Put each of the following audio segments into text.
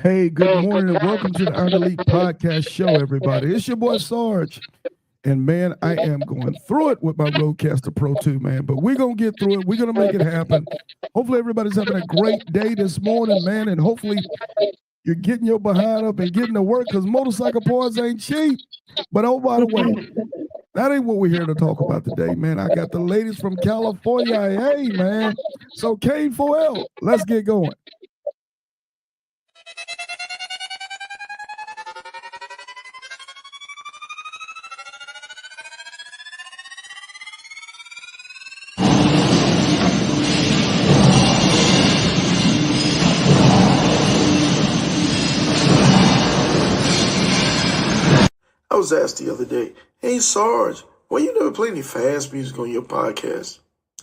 Hey, good morning and welcome to the Iron Elite Podcast Show, everybody. It's your boy Sarge. And man, I am going through it with my Rodecaster Pro 2, man. But we're going to get through it. We're going to make it happen. Hopefully everybody's having a great day this morning, man. And hopefully you're getting your behind up and getting to work because motorcycle parts ain't cheap. But oh, by the way, that ain't what we're here to talk about today, man. I got the ladies from California. Hey, man. So K4L, let's get going. I was asked the other day, hey Sarge, why you never play any fast music on your podcast?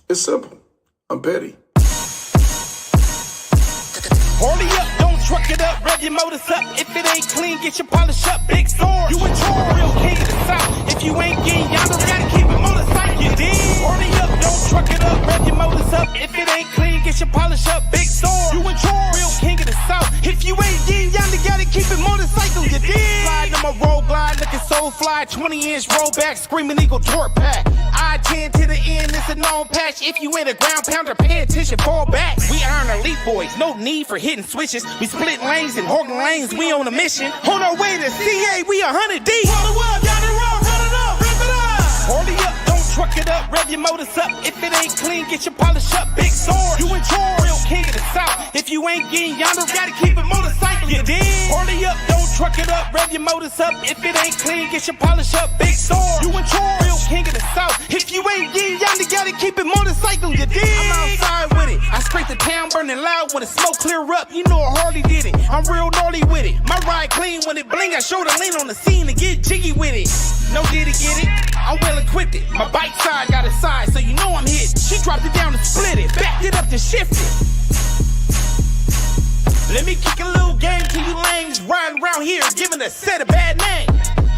It's simple. I'm petty. Hurry up, don't truck it up, rev your motors up. If it ain't clean, get your polish up, big sword. You a real king of the south. If you ain't getting yonder, gotta keep it motorcycle, you dig? Hurry up, don't truck it up, rev your motors up. If it ain't clean, get your polish up, big sword. You a real king of the south. If you ain't getting yonder, gotta keep it motorcycle, you dig? Slide on my road glide, looking so fly, 20-inch rollback, screaming eagle torque pack. I-10 to the end, it's a known patch. If you ain't a ground pounder, pay attention, fall back. We Iron Elite boys, no need for hitting switches. We split lanes and hogging lanes, we on a mission. On our way to CA, we 100 deep. Roll it up, got it roll, run it up, rip it up. Hurry up, don't truck it up, rev your motors up. If it ain't clean, get your polish up, big sword. You in charge, real king of the south. If you ain't getting yonder, gotta keep it motorcycle, you dig? Hurry up, don't truck it up, rev your motors up. If it ain't clean, get your polish up, big sword. You in charge, real king of the south. If you ain't getting yonder, gotta keep it motorcycle, you dig? I'm outside with it, I scrape the town burning loud when the smoke clear up. You know I hardly did it, I'm real gnarly with it. My ride clean when it bling, I show the lean on the scene to get jiggy with it. No did it, get it, I'm well equipped it. My bike side got a side, so you know I'm hit. She dropped it down and split it, backed it up to shift it. Let me kick a little game to you lanes riding around here, giving a set a bad name.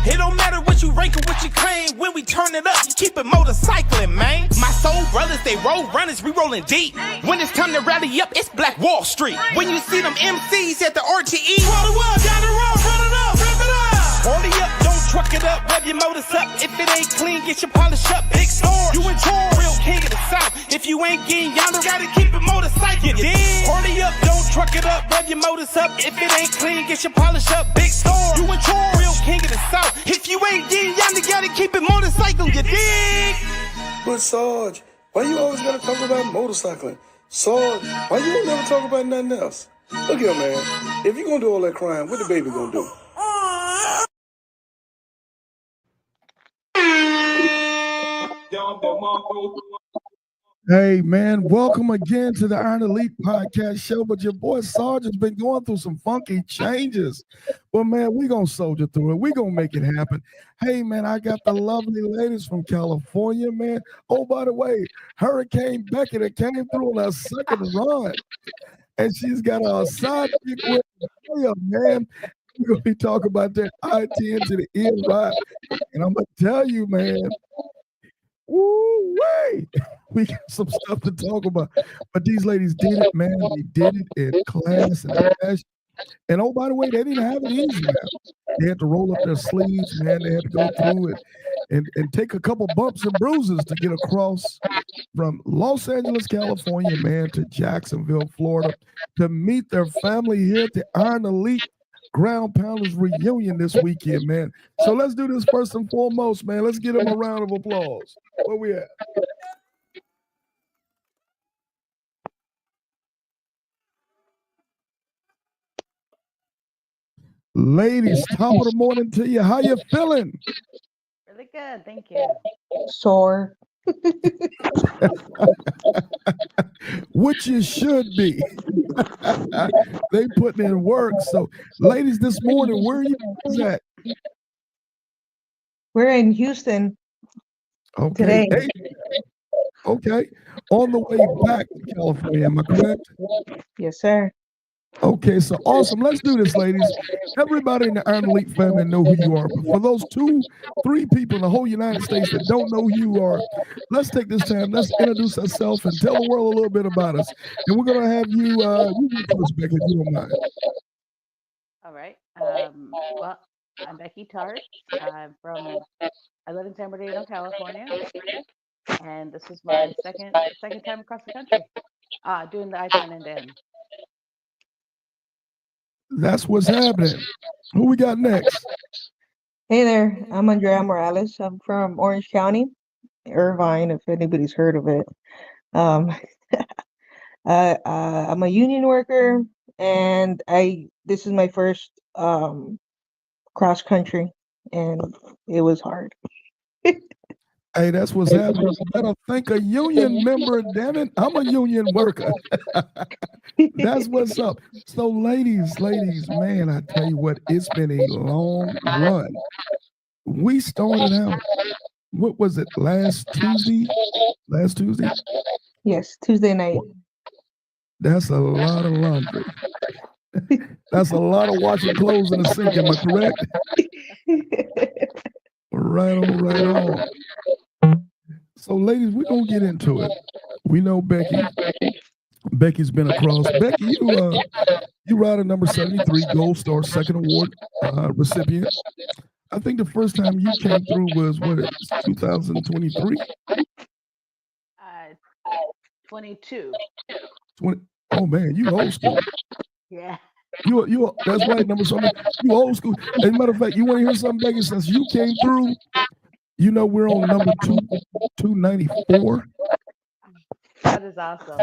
It don't matter what you rank or what you claim. When we turn it up, you keep it motorcycling, man. My soul brothers, they roll runners, we rolling deep. When it's time to rally up, it's Black Wall Street. When you see them MCs at the RTE, roll it up, got it roll, run it up, rip it up. Hurry up, don't truck it up, rev your motors up. If it ain't clean, get your polish up, big sword. You in charge, real king of the south. If you ain't getting yonder, gotta keep it motorcycle, you dig? Hurry up, don't truck it up, rev your motors up. If it ain't clean, get your polish up, big sword. You in charge, real king of the south. If you ain't getting yonder, gotta keep it motorcycle, you dig? But Sarge, why you always gotta talk about motorcycling? Sarge, why you don't never talk about nothing else? Look here, man. If you gonna do all that crying, what the baby gonna do? Hey, man, welcome again to the Iron Elite Podcast Show. But your boy Sarge has been going through some funky changes. But, man, we're going to soldier through it. We're going to make it happen. Hey, man, I got the lovely ladies from California, man. Oh, by the way, Hurricane Becky that came through on her second run. And she's got a side chick with her, man. We're going to be talking about that I-10 to the end ride. And I'm going to tell you, man, woo-wee, we got some stuff to talk about. But these ladies did it, man. They did it in class and passion. And oh, by the way, they didn't have it easy now. They had to roll up their sleeves, man. They had to go through it and take a couple bumps and bruises to get across from Los Angeles, California, man, to Jacksonville, Florida, to meet their family here at the Iron Elite Ground Pounders reunion this weekend, man. So let's do this first and foremost, man. Let's give them a round of applause. Where we at? Ladies, top of the morning to you. How you feeling? Really good, thank you. Sore. Which you should be. They putting in work. So, ladies, this morning, where are you at? We're in Houston Okay. today. Hey, okay. On the way back to California, am I correct? Yes, sir. Okay, so awesome. Let's do this, ladies. Everybody in the Iron Elite family know who you are. But for those 2-3 people in the whole United States that don't know who you are, let's take this time. Let's introduce ourselves and tell the world a little bit about us. And we're going to have you, you go first, Becky, if you don't mind. All right. Well, I'm Becky Tarts. I live in San Bernardino, California, and this is my second time across the country. Doing the I-10 and then. That's what's happening. Who we got next? Hey there, I'm Andrea Morales. I'm from Orange County, Irvine, if anybody's heard of it. Um, I'm a union worker, and this is my first cross country, and it was hard. Hey, that's what's happening. You better thank a union member, damn it. I'm a union worker. That's what's up. So, ladies, man, I tell you what, it's been a long run. We started out, what was it, last Tuesday? Last Tuesday? Yes, Tuesday night. That's a lot of laundry. That's a lot of washing clothes in the sink, am I correct? Right on, right on. So, ladies, we're going to get into it. We know Becky. Becky's been across. Becky, you ride a number 73 Gold Star Second Award recipient. I think the first time you came through was, what, 2023? 22. 20. Oh, man, you old school. Yeah. You that's right, number something. You old school. As a matter of fact, you want to hear something, Becky? Since you came through, you know we're on number 294. That is awesome.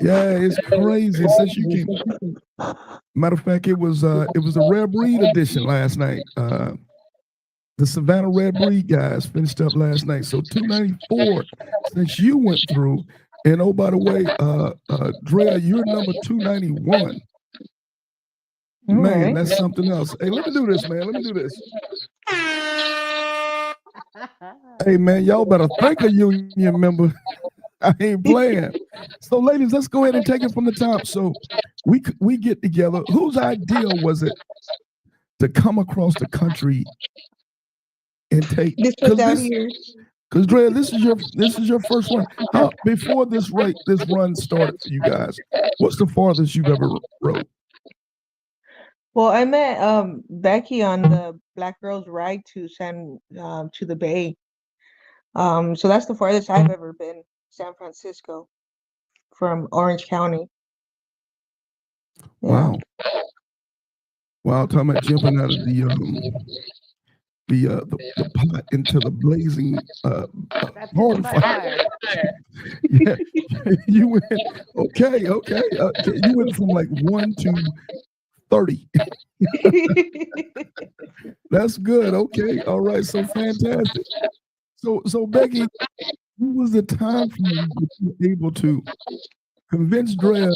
Yeah, it's crazy. Since you came. Matter of fact, it was a rare breed edition last night. The Savannah Red Breed guys finished up last night. So 294 since you went through. And oh, by the way, Drea, you're number 291. Man, right. that's something else. Hey, let me do this, man. Let me do this. Hey, man, y'all better thank a union member. I ain't playing. So, ladies, let's go ahead and take it from the top. So, we get together. Whose idea was it to come across the country and take? This was out here. Because Drea, this is your first one. Before this run started for you guys, what's the farthest you've ever rode? Well, I met Becky on the Black Girls Ride to to the Bay. So that's the farthest I've ever been, San Francisco, from Orange County. Yeah. Wow, talking about jumping out of the pot into the blazing bonfire. Yeah, you went okay. You went from like 1 to 30. That's good. Okay, all right. So fantastic. So Becky, who was the time frame that you were able to convince Drea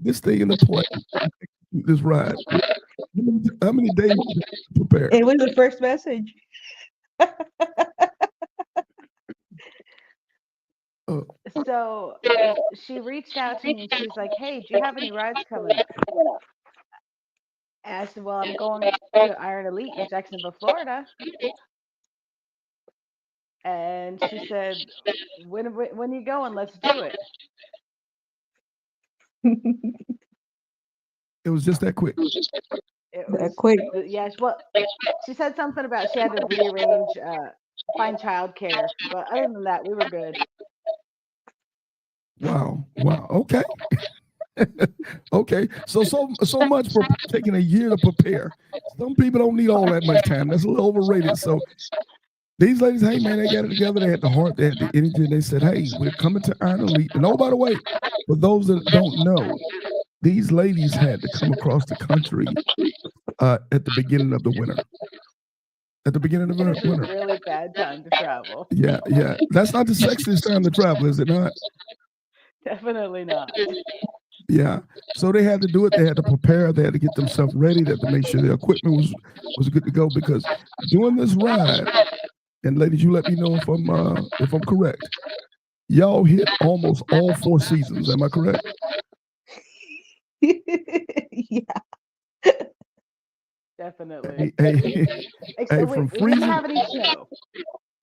this thing in the play, this ride? How many days did you prepare? It was the first message. So she reached out to me and she's like, "Hey, do you have any rides coming up?" And I said, "Well, I'm going to Iron Elite in Jacksonville, Florida." And she said, when are you going? Let's do it. It was just that quick. It was quick. Yeah. Well, she said something about she had to rearrange, find childcare, but other than that, we were good. Wow. Okay. Okay. So much for taking a year to prepare. Some people don't need all that much time. That's a little overrated. So these ladies, hey man, they got it together. They had the heart, they had the energy. And they said, "Hey, we're coming to Iron Elite." And oh, by the way, for those that don't know, these ladies had to come across the country at the beginning of the winter. At the beginning of the winter. It's a really bad time to travel. Yeah. That's not the sexiest time to travel, is it not? Definitely not. Yeah. So they had to do it. They had to prepare. They had to get themselves ready. They had to make sure their equipment was good to go, because doing this ride, and ladies, you let me know if I'm correct. Y'all hit almost all 4 seasons. Am I correct? Yeah. Definitely. Hey, from we didn't have any snow.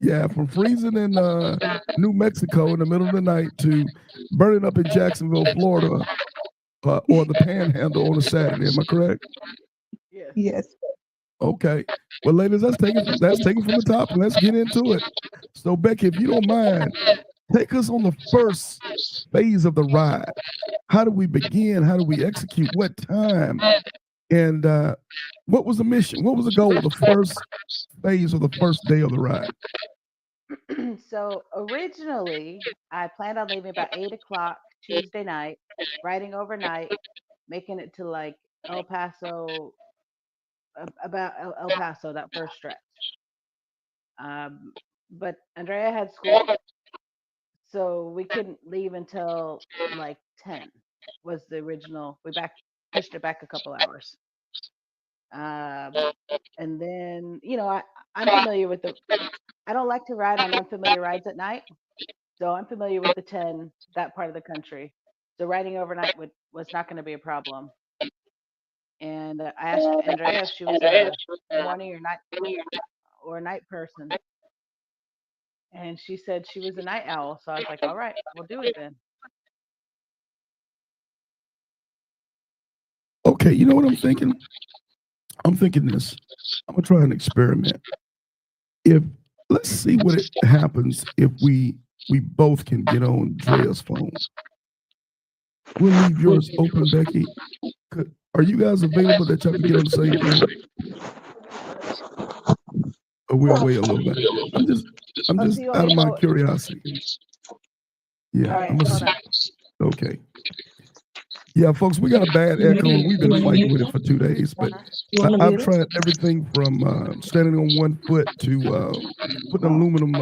Yeah, from freezing in New Mexico in the middle of the night to burning up in Jacksonville, Florida, or the Panhandle on a Saturday. Am I correct? Yes. Okay. Well, ladies, let's take it from the top and let's get into it. So, Becky, if you don't mind, take us on the first phase of the ride. How do we begin? How do we execute? What time? And what was the mission? What was the goal? The first phase of the first day of the ride. So originally, I planned on leaving about 8 o'clock Tuesday night, riding overnight, making it to like El Paso, about El Paso, that first stretch. But Andrea had school, so we couldn't leave until like 10 was the original. We pushed it back a couple hours. Um, and then, I'm familiar with I don't like to ride on unfamiliar rides at night. So I'm familiar with the 10, that part of the country. So riding overnight was not going to be a problem. And I asked Andrea if she was a morning or night person, and she said she was a night owl. So I was like, all right, we'll do it then. Okay, you know what I'm thinking? I'm thinking this. I'm gonna try an experiment. If let's see what it happens if we both can get on Drea's phone. We'll leave yours open, Becky. Are you guys available that y'all can get on the same phone? Or we'll wait a little bit. I'm just So out of my curiosity. Yeah, all right, I'm hold on. okay. Yeah, folks, we got a bad echo and we've been fighting with it for 2 days. But I've tried everything from standing on one foot to putting aluminum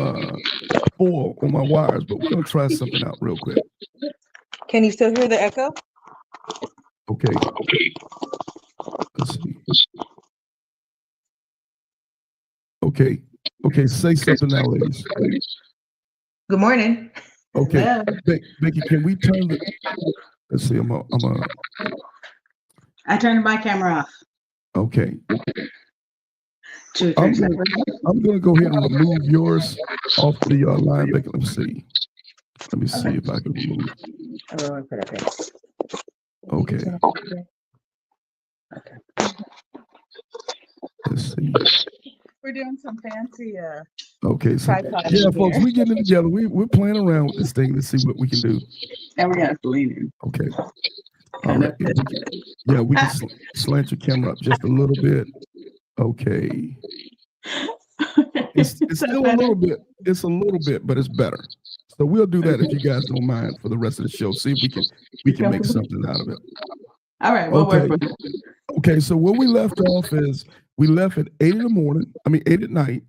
foil on my wires. But we're gonna try something out real quick. Can you still hear the echo? Okay. Let's see. Okay. Okay, say something now, ladies. Good morning. Okay. Becky, can we turn the let's see, I turned my camera off. okay. I'm gonna go ahead and remove yours off the line, Becky. Let me see if I can remove. Okay. Let's see. We're doing some fancy okay, so yeah, folks, we getting it together. We're playing around with this thing to see what we can do. And we're gonna lean in. Okay. All right. Yeah, we can slant your camera up just a little bit. Okay. It's still a little bit. It's a little bit, but it's better. So we'll do that if you guys don't mind for the rest of the show. See if we can make something out of it. All right, we'll work with it. Okay, so where we left off is we left at 8 in the morning. 8 at night,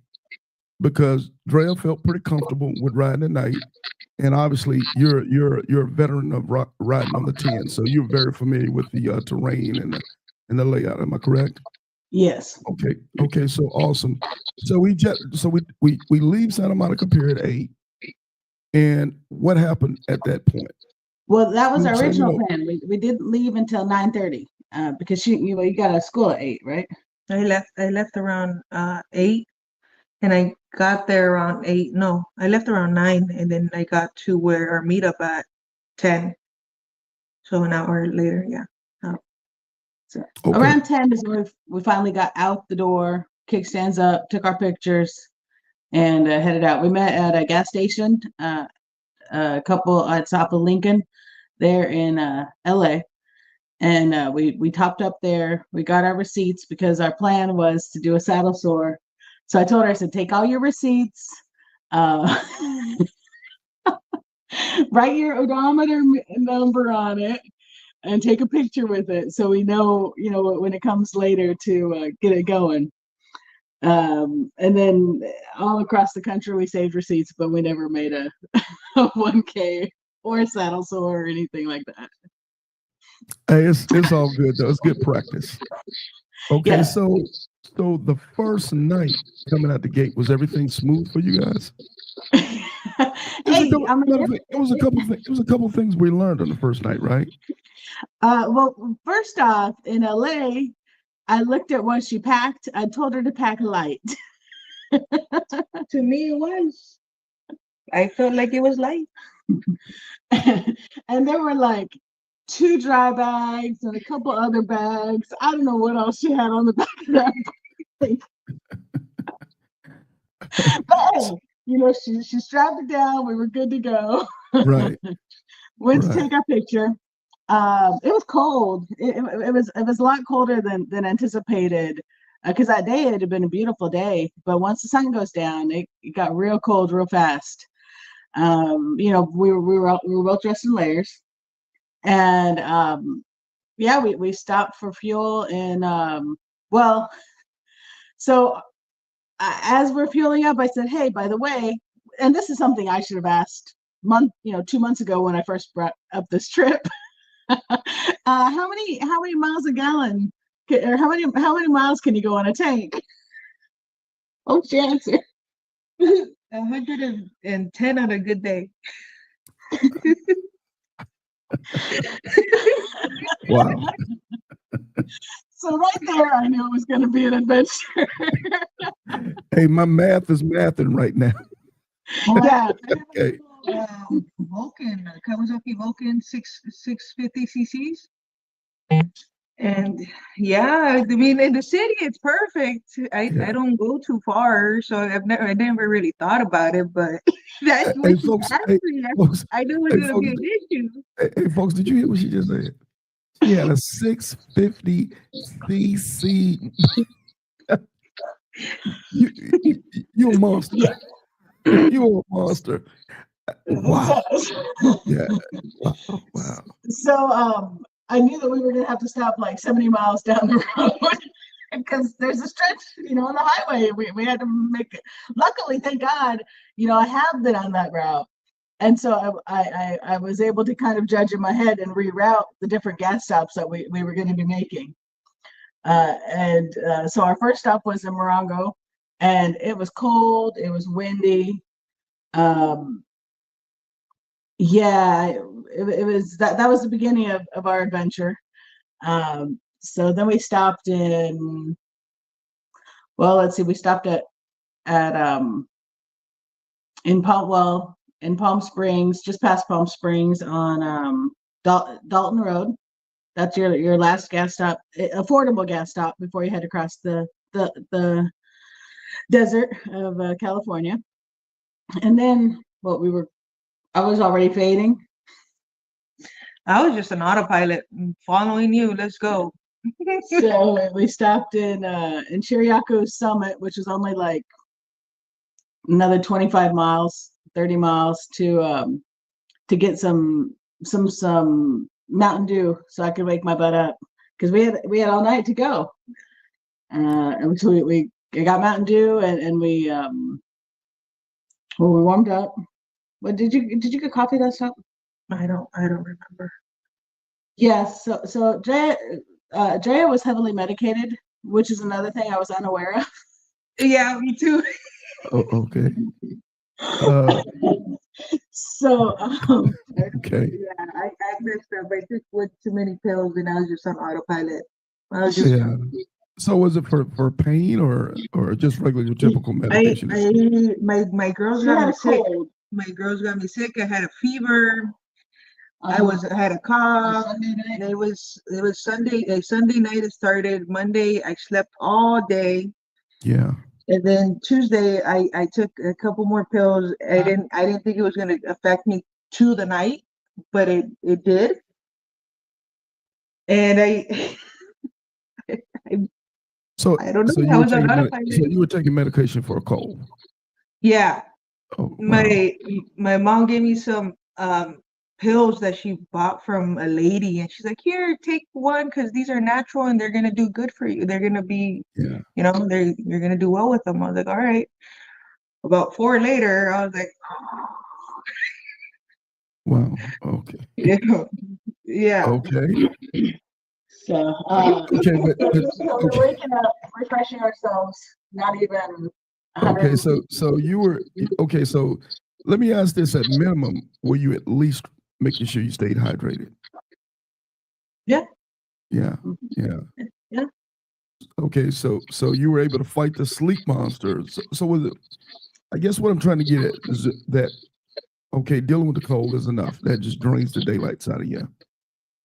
because Drea felt pretty comfortable with riding at night, and obviously you're a veteran of riding on the 10, so you're very familiar with the terrain and the layout. Am I correct? Yes. Okay. So awesome. So we leave Santa Monica Pier at 8, and what happened at that point? Well, that was our original plan. We did leave until 9:30 because you got to school at 8, right? I left around 8, and I got there around 8. No, I left around 9, and then I got to where our meetup at 10. So an hour later, yeah. So around 10 is when we finally got out the door, kickstands up, took our pictures, and headed out. We met at a gas station, a couple at top of Lincoln, there in LA. And we topped up there. We got our receipts because our plan was to do a saddle sore. So I told her, I said, take all your receipts, write your odometer number on it, and take a picture with it so we know, when it comes later to get it going. And then all across the country, we saved receipts, but we never made a 1K or a saddle sore or anything like that. Hey, it's all good though. It's good practice. Okay, yeah. So the first night coming out the gate, was everything smooth for you guys? It was a couple things we learned on the first night, right? Well, first off, in LA, I looked at what she packed. I told her to pack light. To me, it was. I felt like it was light. And they were like, 2 dry bags and a couple other bags. I don't know what else she had on the back of that bike. But hey, you know, she strapped it down. We were good to go. Right. Went to Right. take our picture. It was cold. It was a lot colder than anticipated. Because that day it had been a beautiful day, but once the sun goes down, it got real cold real fast. You know, we were both dressed in layers, and yeah, we stopped for fuel, and well, so as we're fueling up, I said, hey, by the way, and this is something I should have asked 2 months ago when I first brought up this trip. How many miles a gallon, or how many miles can you go on a tank? Oh, she answered 110 on a good day. Wow. So right there, I knew it was going to be an adventure. Hey, my math is mathing right now. Yeah. Okay. Vulcan, Kawasaki Vulcan 650 cc's. And yeah, I mean, in the city, it's perfect. I don't go too far, so I never really thought about it. But that's what she folks, asked me. folks, I knew it was gonna be an issue. Hey, folks, did you hear what she just said? She had a 650 cc. You a monster. You a monster. Wow. Yeah. Wow. So I knew that we were going to have to stop like 70 miles down the road because there's a stretch, you know, on the highway. We had to make it. Luckily, thank God, you know, I have been on that route. And so I was able to kind of judge in my head and reroute the different gas stops that we were going to be making. So our first stop was in Morongo, and it was cold. It was windy. Yeah, it was that was the beginning of our adventure. So then we stopped in, well, let's see, we stopped at in Palm Springs, just past Palm Springs on Dalton Road. That's your last gas stop, affordable gas stop before you head across the desert of California. And then I was already fading. I was just an autopilot following you. Let's go. So we stopped in Chiriaco Summit, which is only like another 25 miles, 30 miles to get some Mountain Dew so I could wake my butt up, because we had all night to go. And so we got Mountain Dew, and we warmed up. What did you get coffee that stop? I don't remember. Yes. So Drea was heavily medicated, which is another thing I was unaware of. Yeah, me too. Oh, okay. So okay. Yeah, I messed up. I took way too many pills, and I was just on autopilot. I was just So was it for pain or just regular typical medication? My girls got me sick. My girls got me sick. I had a fever. I had a cough. And it was Sunday. Sunday night it started. Monday I slept all day. Yeah. And then Tuesday I took a couple more pills. I didn't think it was going to affect me to the night, but it did. And I don't know. So you were taking medication for a cold. Yeah. Oh, wow. My mom gave me some pills that she bought from a lady, and she's like, here, take one, because these are natural and they're gonna do good for you. They're gonna be, you know, you're gonna do well with them. I was like, all right. About 4 later, I was like, oh. Wow. Okay. Yeah. Okay. So okay, but we're waking up, refreshing ourselves, not even. Okay, so you were okay. So let me ask this: at minimum, were you at least making sure you stayed hydrated? Yeah. Yeah. Yeah. Yeah. Okay, so you were able to fight the sleep monster. So was it? I guess what I'm trying to get at is that okay, dealing with the cold is enough. That just drains the daylights out of you.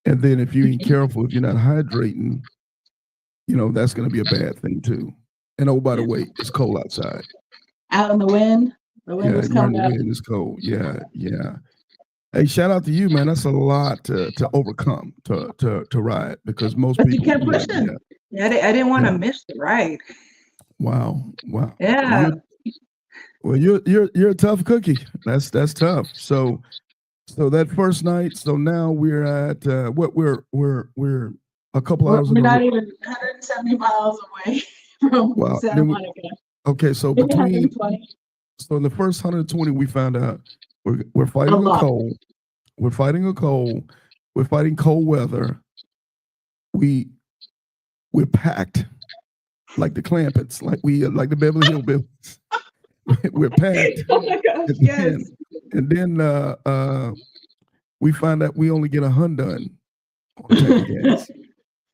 And then if you ain't careful, if you're not hydrating, that's going to be a bad thing too. And oh, by the way, it's cold outside. Out in the wind. The wind was you're in coming the up. wind. It's cold. Yeah. Hey, shout out to you, man. That's a lot to overcome to ride, because most But people. you kept pushing. Yeah, I didn't want to miss the ride. Wow. Yeah. Well, you're a tough cookie. That's tough. So that first night. So now we're at what we're a couple hours. We're not even 170 miles away from Santa Monica. Okay, so Maybe between 120. so in the first 120, we found out we're fighting a cold. We're fighting a cold. We're fighting cold weather. We're packed like the Clampets, like the Beverly Hillbillies. We're packed. Oh my gosh, yes. And then we find out we only get a Hyundai on a tank of gas.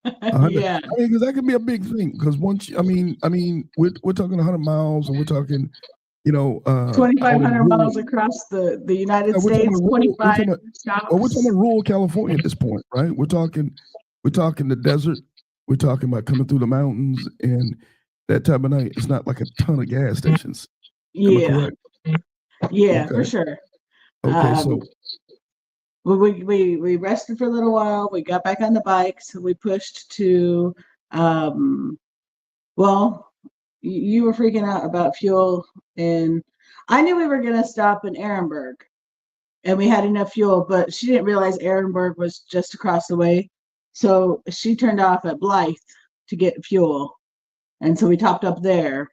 Yeah. I mean, because that could be a big thing. Because once, we're talking 100 miles, and we're talking, 2,500 miles across the United States. 25 stops. We're talking about rural California at this point, right? We're talking the desert. We're talking about coming through the mountains, and that time of night, it's not like a ton of gas stations. Yeah. Yeah, okay. For sure. Okay, so we rested for a little while. We got back on the bikes. We pushed to, well, you were freaking out about fuel, and I knew we were going to stop in Ehrenberg, and we had enough fuel, but she didn't realize Ehrenberg was just across the way. So she turned off at Blythe to get fuel. And so we topped up there.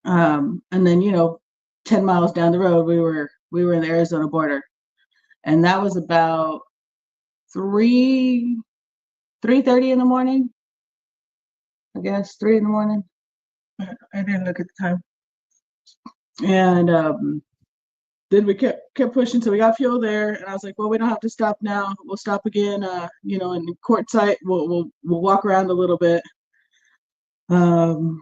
And then, 10 miles down the road, we were in the Arizona border. And that was about 3:30 in the morning. I guess 3 in the morning. I didn't look at the time. And then we kept pushing till we got fuel there. And I was like, well, we don't have to stop now. We'll stop again. In Quartzsite, we'll walk around a little bit. And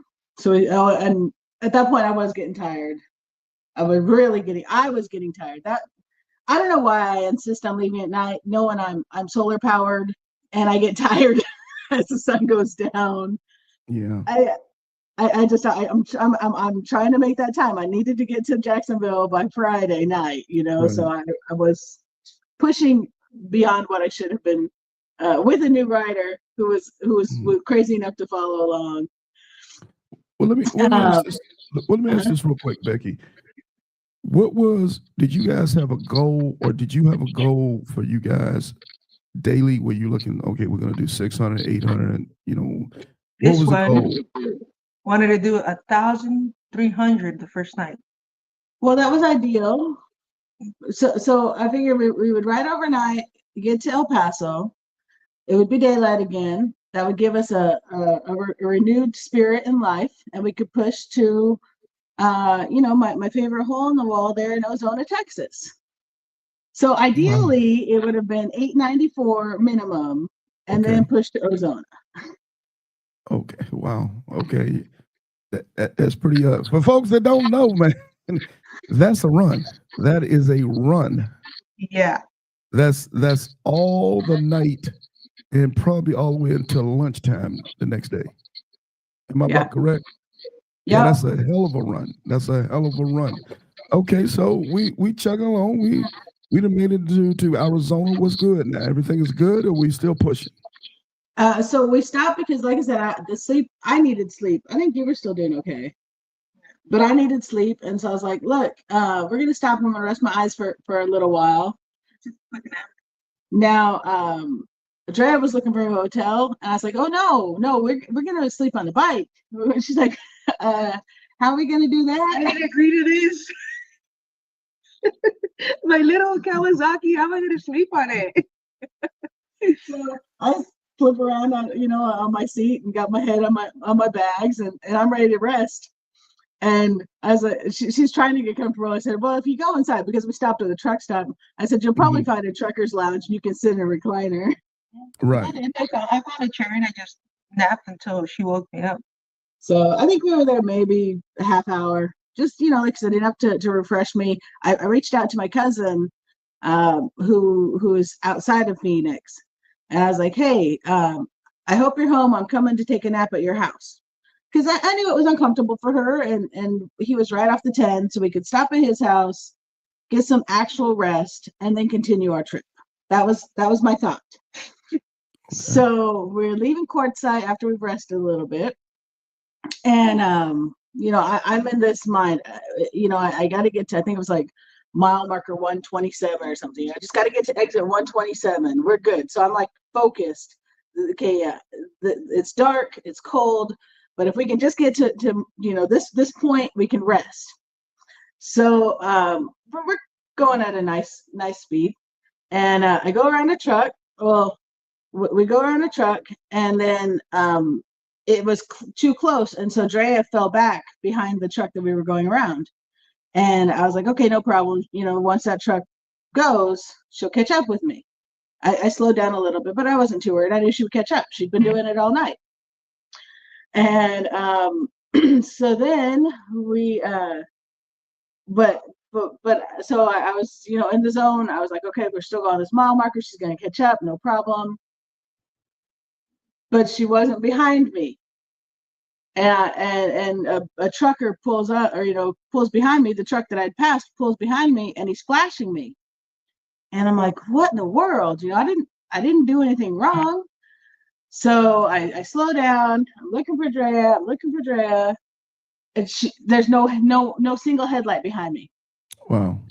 at that point I was getting tired. I was getting tired. That I don't know why I insist on leaving at night, knowing I'm solar powered and I get tired as the sun goes down. Yeah. I'm trying to make that time. I needed to get to Jacksonville by Friday night, right. So I was pushing beyond what I should have been with a new rider who was crazy enough to follow along. Well, let me ask this real quick, Becky. Did you guys have a goal, or did you have a goal for you guys daily where you're looking, okay, we're going to do 600, 800, and, what was the goal? Wanted to do 1,300 the first night. Well, that was ideal. So I figured we would ride overnight, get to El Paso. It would be daylight again. That would give us a renewed spirit in life, and we could push to, my favorite hole in the wall there in Ozona, Texas. So ideally, it would have been 894 minimum, and then push to Ozona. Okay. Wow. Okay. That's pretty. For folks that don't know, man, that's a run. That is a run. Yeah. That's all the night, and probably all the way until lunchtime the next day. Am I about correct? Yeah, that's a hell of a run. Okay, so we chugging along. We done made it to Arizona. What's good now? Everything is good, or we still pushing? So we stopped because, like I said, I needed sleep. I think you were still doing okay, but I needed sleep, and so I was like, "Look, we're gonna stop. I'm gonna rest my eyes for a little while." Now, Andrea was looking for a hotel, and I was like, "Oh no, we're gonna sleep on the bike." She's like, "How are we gonna do that?" I didn't agree to this. My little Kawasaki, how am I gonna sleep on it? So I flip around on my seat and got my head on my bags, and I'm ready to rest. And as she's trying to get comfortable, I said, well, if you go inside, because we stopped at the truck stop, I said, you'll probably find a trucker's lounge and you can sit in a recliner. Right. I found a chair and I just napped until she woke me up. So I think we were there maybe a half hour, just, like I said, enough to refresh me. I reached out to my cousin, who is outside of Phoenix. And I was like, hey, I hope you're home. I'm coming to take a nap at your house. Because I knew it was uncomfortable for her, and he was right off the 10, so we could stop at his house, get some actual rest, and then continue our trip. That was my thought. Okay. So we're leaving courtside after we've rested a little bit. And I'm in this mind, I got to get to, I think it was like mile marker 127 or something. I just got to get to exit 127. We're good. So I'm like focused. Okay, yeah, it's dark, it's cold, but if we can just get to this point, we can rest. So we're going at a nice speed, and I go around a truck. Well, we go around a truck, and then it was too close, and so Drea fell back behind the truck that we were going around. And I was like, okay, no problem. Once that truck goes, she'll catch up with me. I slowed down a little bit, but I wasn't too worried. I knew she would catch up. She'd been doing it all night. And so then we, but so I was, in the zone. I was like, okay, we're still going this mile marker. She's going to catch up, no problem. But she wasn't behind me. And a trucker pulls up, or pulls behind me. The truck that I'd passed pulls behind me, and he's flashing me. And I'm like, what in the world? I didn't do anything wrong. So I slow down. I'm looking for Drea. And there's no single headlight behind me. Wow.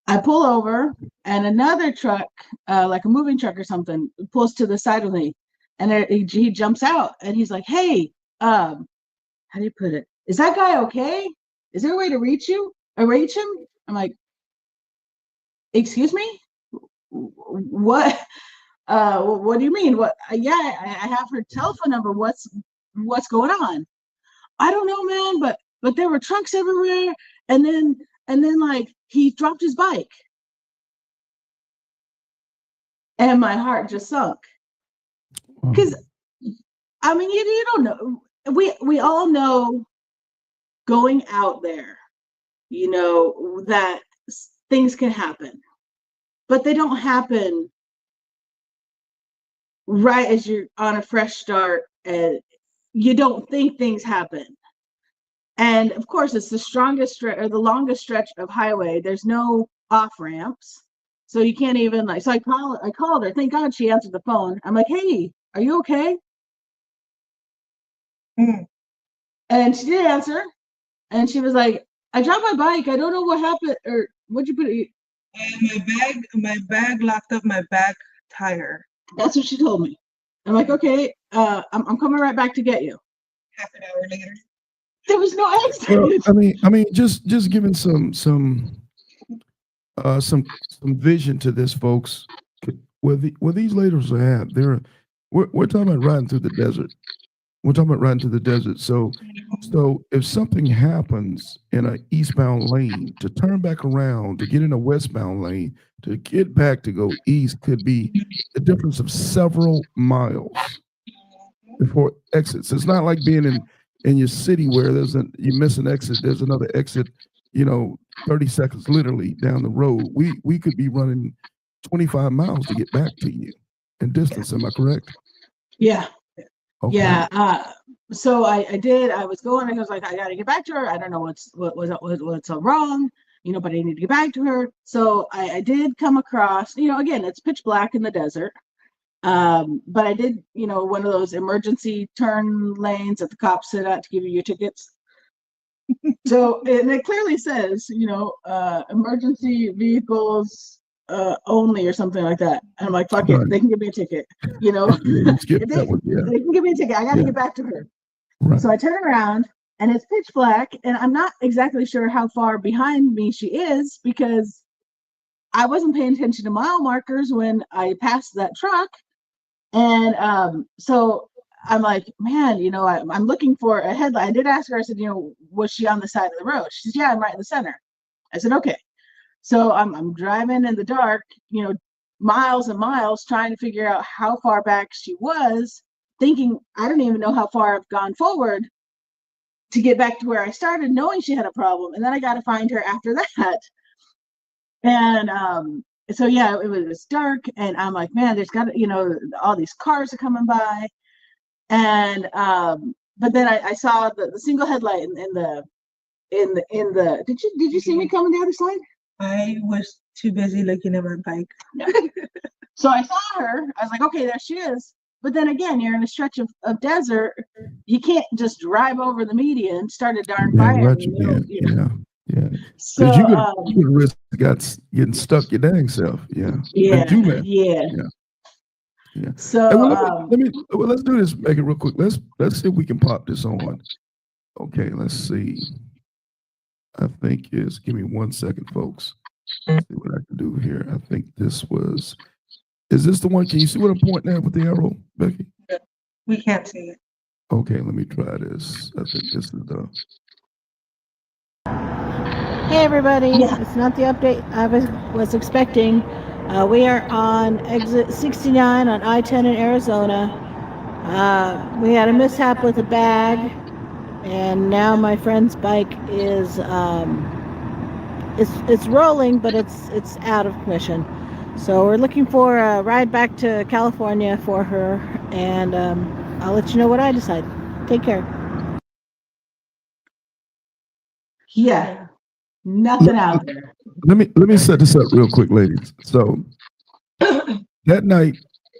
I pull over, and another truck, like a moving truck or something, pulls to the side of me. And he jumps out, and he's like, hey, how do you put it? Is that guy okay? Is there a way to reach him? I'm like, excuse me? What? What do you mean? What? Yeah, I have her telephone number. What's going on? I don't know, man. But there were trucks everywhere, and then like he dropped his bike, and my heart just sunk. Because I mean, you don't know. We all know going out there, that things can happen, but they don't happen right as you're on a fresh start, and you don't think things happen. And of course, it's the strongest or the longest stretch of highway. There's no off ramps, so you can't even So I called her. Thank God she answered the phone. I'm like, hey, are you okay? And she did answer, and she was like, I dropped my bike. I don't know what happened, or what'd you put it? My bag locked up my back tire. That's what she told me. I'm like, okay, I'm coming right back to get you. Half an hour later. There was no accident. Well, I mean, just giving some vision to this, folks. Where these ladies are at, we're talking about riding through the desert. We're talking about riding through the desert. So if something happens in an eastbound lane, to turn back around, to get in a westbound lane, to get back to go east could be the difference of several miles before exits. It's not like being in your city where you miss an exit, there's another exit, 30 seconds literally down the road. We could be running 25 miles to get back to you in distance. Am I correct? Yeah. Okay. Yeah. So I did. I was going, and I was like, I got to get back to her. I don't know what's wrong, but I need to get back to her. So I did come across, again, it's pitch black in the desert. But I did, one of those emergency turn lanes that the cops sit at to give you your tickets. So, and it clearly says, emergency vehicles only or something like that. And I'm like, fuck it, they can give me a ticket, They can give me a ticket. I got to get back to her. Right. So I turn around, and it's pitch black, and I'm not exactly sure how far behind me she is, because I wasn't paying attention to mile markers when I passed that truck. And so I'm like, man, I'm looking for a headlight. I did ask her, I said, was she on the side of the road? She said, yeah, I'm right in the center. I said, okay. So I'm driving in the dark, miles and miles, trying to figure out how far back she was, thinking I don't even know how far I've gone forward to get back to where I started, knowing she had a problem. And then I got to find her after that. And so yeah, it was dark, and I'm like, man, there's got to, all these cars are coming by, and but then I saw the single headlight in the. Did you see me coming down the slide? I was too busy looking at my bike. Yeah. So I saw her. I was like, okay, there she is. But then again, you're in a stretch of desert. You can't just drive over the median, start a darn fire in the middle. Yeah. So Because you could risk getting stuck your dang self. Yeah. Yeah. Yeah. So Hey, well, let's do this. Make it real quick. Let's see if we can pop this on. Okay, let's see. I think give me 1 second, folks. Let's see what I can do here. I think is this the one? Can you see what I'm pointing at with the arrow, Becky? We can't see it. Okay, let me try this. I think this is the. Hey everybody, It's not the update I was expecting. We are on exit 69 on I-10 in Arizona. We had a mishap with a bag, and now my friend's bike is it's rolling, but it's out of commission. So we're looking for a ride back to California for her, and I'll let you know what I decide. Take care. Yeah, nothing out there. Let me set this up real quick, ladies. So that night,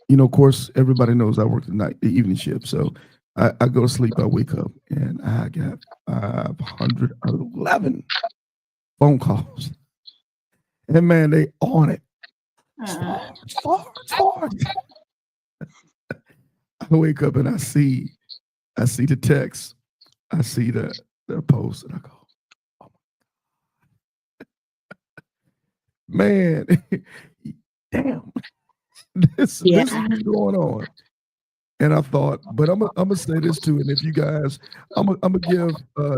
of course, everybody knows I work the evening shift. So I go to sleep, I wake up, and I got 511 phone calls. And man, they on it. It's hard. I wake up and I see the text, I see the post, and I go, oh my God. Man, damn, this is what's going on. And I thought, but I'm gonna say this too, and if you guys, I'm gonna give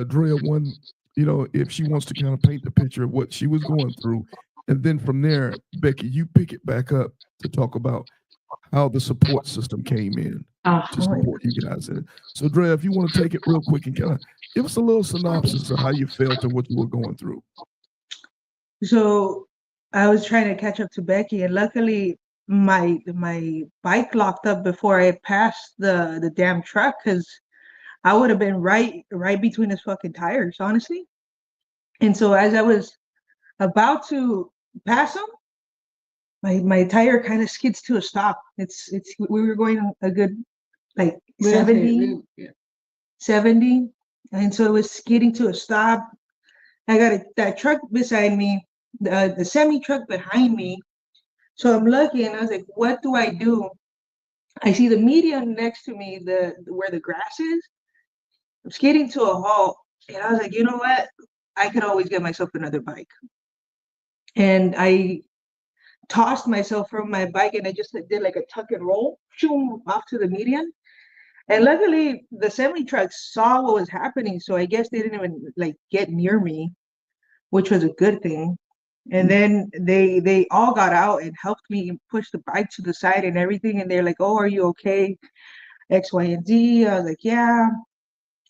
Drea one, if she wants to kind of paint the picture of what she was going through, and then from there, Becky, you pick it back up to talk about how the support system came in to support you guys in it. So, Drea, if you want to take it real quick and kind of give us a little synopsis of how you felt and what you were going through. So I was trying to catch up to Becky, and luckily my bike locked up before I passed the damn truck, because I would have been right between his fucking tires, honestly. And so as I was about to pass him, my tire kind of skids to a stop. We were going a good like 70, and so it was skidding to a stop. I got that truck beside me, the semi truck behind me. So I'm looking, and I was like, what do I do? I see the median next to me, where the grass is. I'm skidding to a halt, and I was like, you know what? I could always get myself another bike. And I tossed myself from my bike, and I just did like a tuck and roll, shoom, off to the median. And luckily, the semi truck saw what was happening, so I guess they didn't even like get near me, which was a good thing. And then they all got out and helped me and push the bike to the side and everything. And they're like, "Oh, are you okay? X, Y, and Z." I was like, "Yeah,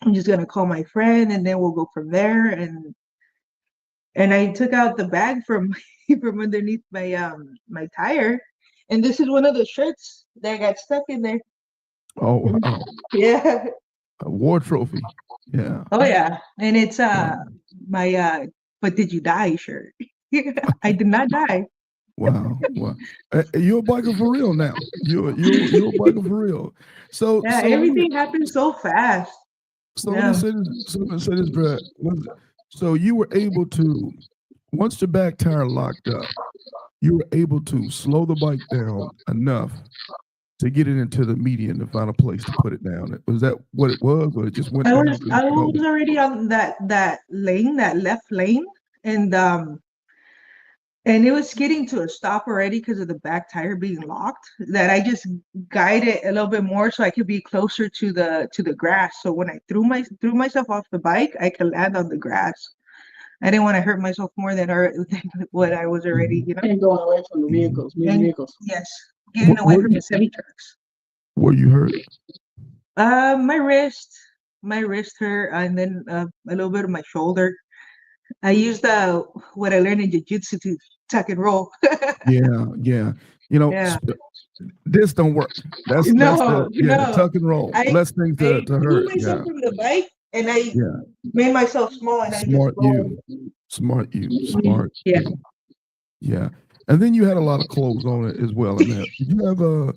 I'm just gonna call my friend, and then we'll go from there." And I took out the bag from from underneath my tire, and this is one of the shirts that got stuck in there. Oh wow! Yeah, a war trophy. Yeah. Oh yeah, and it's my "But did you die?" shirt. I did not die. Wow. You're a biker for real now. You're a biker for real. So yeah, everything happened so fast. So let me say this, Brad. So you were able to, once the back tire locked up, you were able to slow the bike down enough to get it into the median to find a place to put it down. Was that what it was, or it just went down? I was already on that lane, that left lane, and it was skidding to a stop already because of the back tire being locked. That I just guided a little bit more so I could be closer to the grass. So when I threw myself off the bike, I could land on the grass. I didn't want to hurt myself more than what I was already, And going away from the vehicles, vehicles. Yes, getting away from the semi trucks. Were you hurt? My wrist hurt, and then a little bit of my shoulder. I used what I learned in jiu-jitsu tuck and roll. Yeah, yeah. You know, Yeah. this don't work. That's No, the tuck and roll. I Less things I to threw hurt. myself Yeah, from the bike and I yeah. made myself small and I just Smart rolled. you, smart you, smart Yeah. you. Yeah. And then you had a lot of clothes on it as well. In that, did you have a?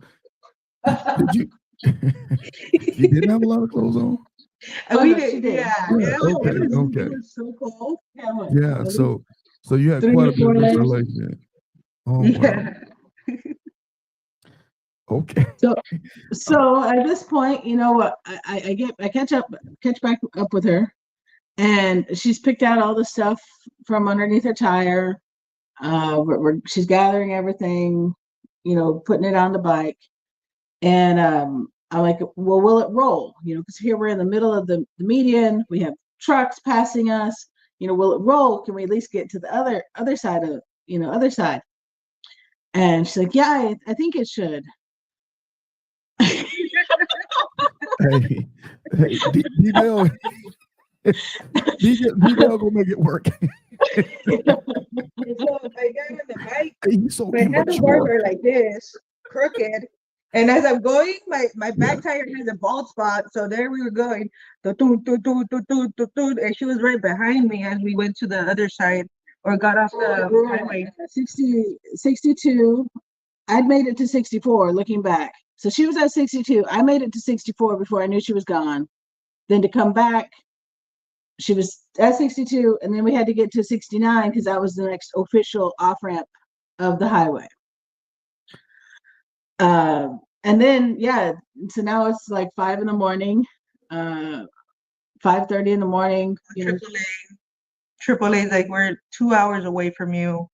Did you? You didn't have a lot of clothes on. Oh, We no, she did, did. yeah. Yeah. It was, Okay. it Okay. was so cold. Yeah, what? Yeah. At least So you had 3 quite or a bit 4 of layers. insulation. Oh wow. Yeah. Okay. So at this point, you know what? I catch back up with her, and she's picked out all the stuff from underneath her tire. She's gathering everything, you know, putting it on the bike, and I'm like, well, will it roll? You know, because here we're in the middle of the median. We have trucks passing us. You know, will it roll? Can we at least get to the other side of other side? And she's like, yeah, I think it should. Hey, hey, D-Bell, D-Bell gonna make it work. So I got on the bike. Hey, he's so My handlebars immature. are like this, crooked. And as I'm going, my back tire has a bald spot. So there we were going, and she was right behind me as we went to the other side or got off the highway. 62. I'd made it to 64 looking back. So she was at 62. I made it to 64 before I knew she was gone. Then to come back, she was at 62, and then we had to get to 69 because that was the next official off ramp of the highway. And then so now it's like 5 in the morning, 5:30 in the morning. Triple A, like we're 2 hours away from you.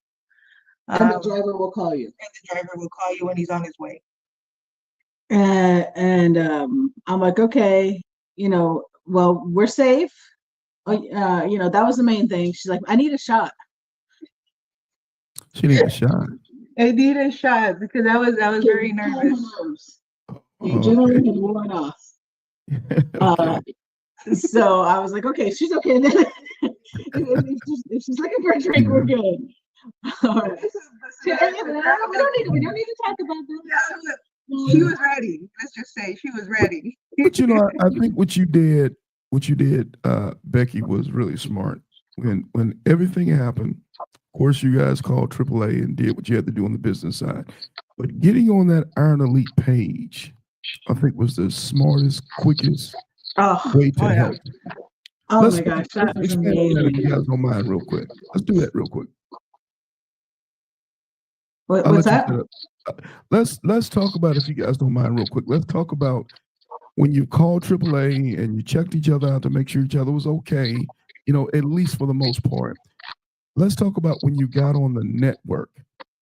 And the driver will call you. And the driver will call you when he's on his way. And I'm like, okay, well, we're safe. That was the main thing. She's like, I need a shot. She needs a shot. I need a shot because I was very nervous. The adrenaline had worn off. Okay. So I was like, okay, she's okay. Then if she's looking for a drink, we're good. All right. We don't need to talk about that. She was ready. Let's just say she was ready. But I think what you did, Becky, was really smart. When everything happened, of course, you guys called AAA and did what you had to do on the business side. But getting on that Iron Elite page, I think was the smartest, quickest way to help. Oh my gosh, that was amazing. If you guys don't mind, real quick. Let's do that real quick. What's that? Let's talk about, if you guys don't mind, real quick. Let's talk about when you called AAA and you checked each other out to make sure each other was okay. At least for the most part. Let's talk about when you got on the network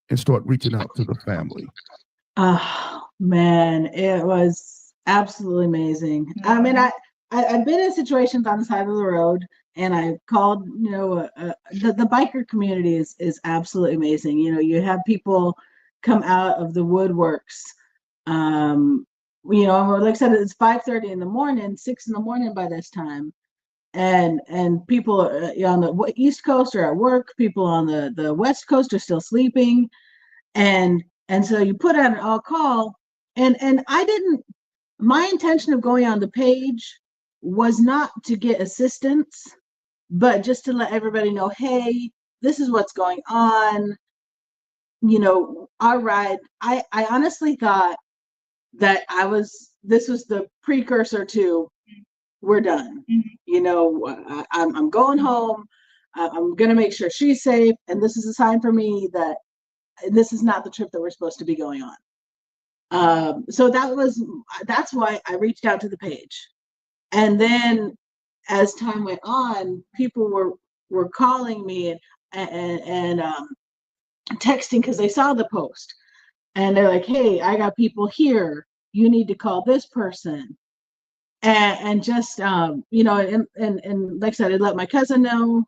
and start reaching out to the family. Oh man, it was absolutely amazing. I mean, I've been in situations on the side of the road, and I called. The biker community is absolutely amazing. You have people come out of the woodworks. Like I said, it's 5:30 in the morning, 6 in the morning by this time. And people on the East Coast are at work. People on the West Coast are still sleeping, and so you put out an all call, and my intention of going on the page was not to get assistance, but just to let everybody know, hey, this is what's going on. Our ride. I honestly thought that this was the precursor to we're done. I'm going home. I'm going to make sure she's safe. And this is a sign for me that this is not the trip that we're supposed to be going on. So that's why I reached out to the page. And then as time went on, people were calling me and texting because they saw the post. And they're like, hey, I got people here. You need to call this person. And just and like I said, I let my cousin know,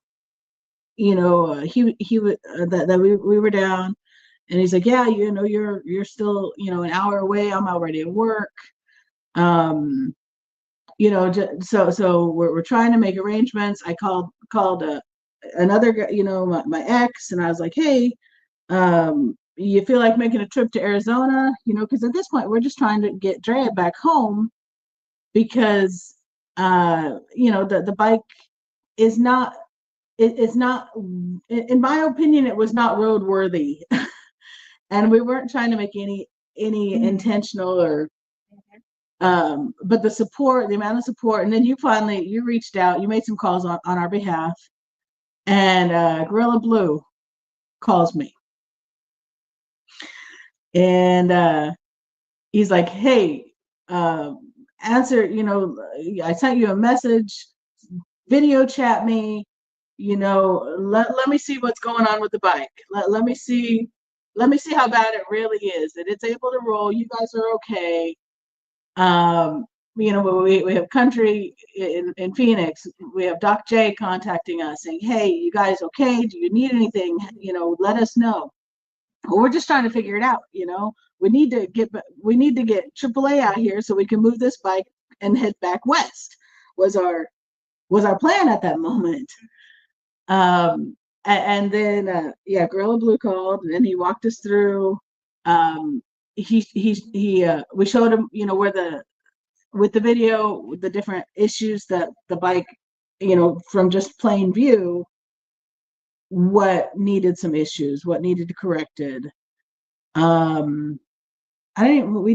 he that we were down, and he's like, yeah, you're still an hour away. I'm already at work. So we're trying to make arrangements. I called another guy, my ex, and I was like, hey, you feel like making a trip to Arizona, because at this point we're just trying to get Drea back home because, the bike is not, it's not, in my opinion, it was not roadworthy. And we weren't trying to make any intentional or, but the amount of support. And then you reached out, you made some calls on our behalf, and Gorilla Blue calls me. And he's like, hey, answer, I sent you a message, video chat me, let me see what's going on with the bike. Let me see how bad it really is, that it's able to roll. You guys are okay. We have Country in Phoenix. We have Doc J contacting us saying, hey, you guys okay? Do you need anything? Let us know. We're just trying to figure it out. We need to get AAA out here so we can move this bike and head back west was our plan at that moment. And then Gorilla Blue called and he walked us through. We showed him, where with the video, the different issues that the bike, from just plain view, what needed some issues, what needed to be corrected. We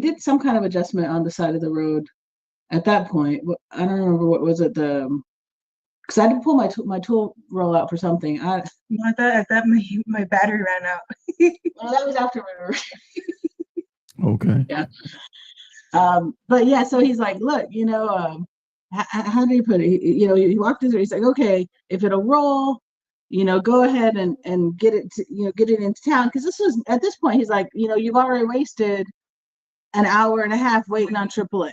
did some kind of adjustment on the side of the road at that point. I don't remember what was it, because I had to pull my tool roll out for something. I thought my battery ran out. Well, that was after we were. Okay. Yeah. But yeah, so he's like, look, how do you put it? He walked us through. He's like, okay, if it'll roll, go ahead and get it get it into town. Because at this point, he's like, you've already wasted an hour and a half waiting on AAA,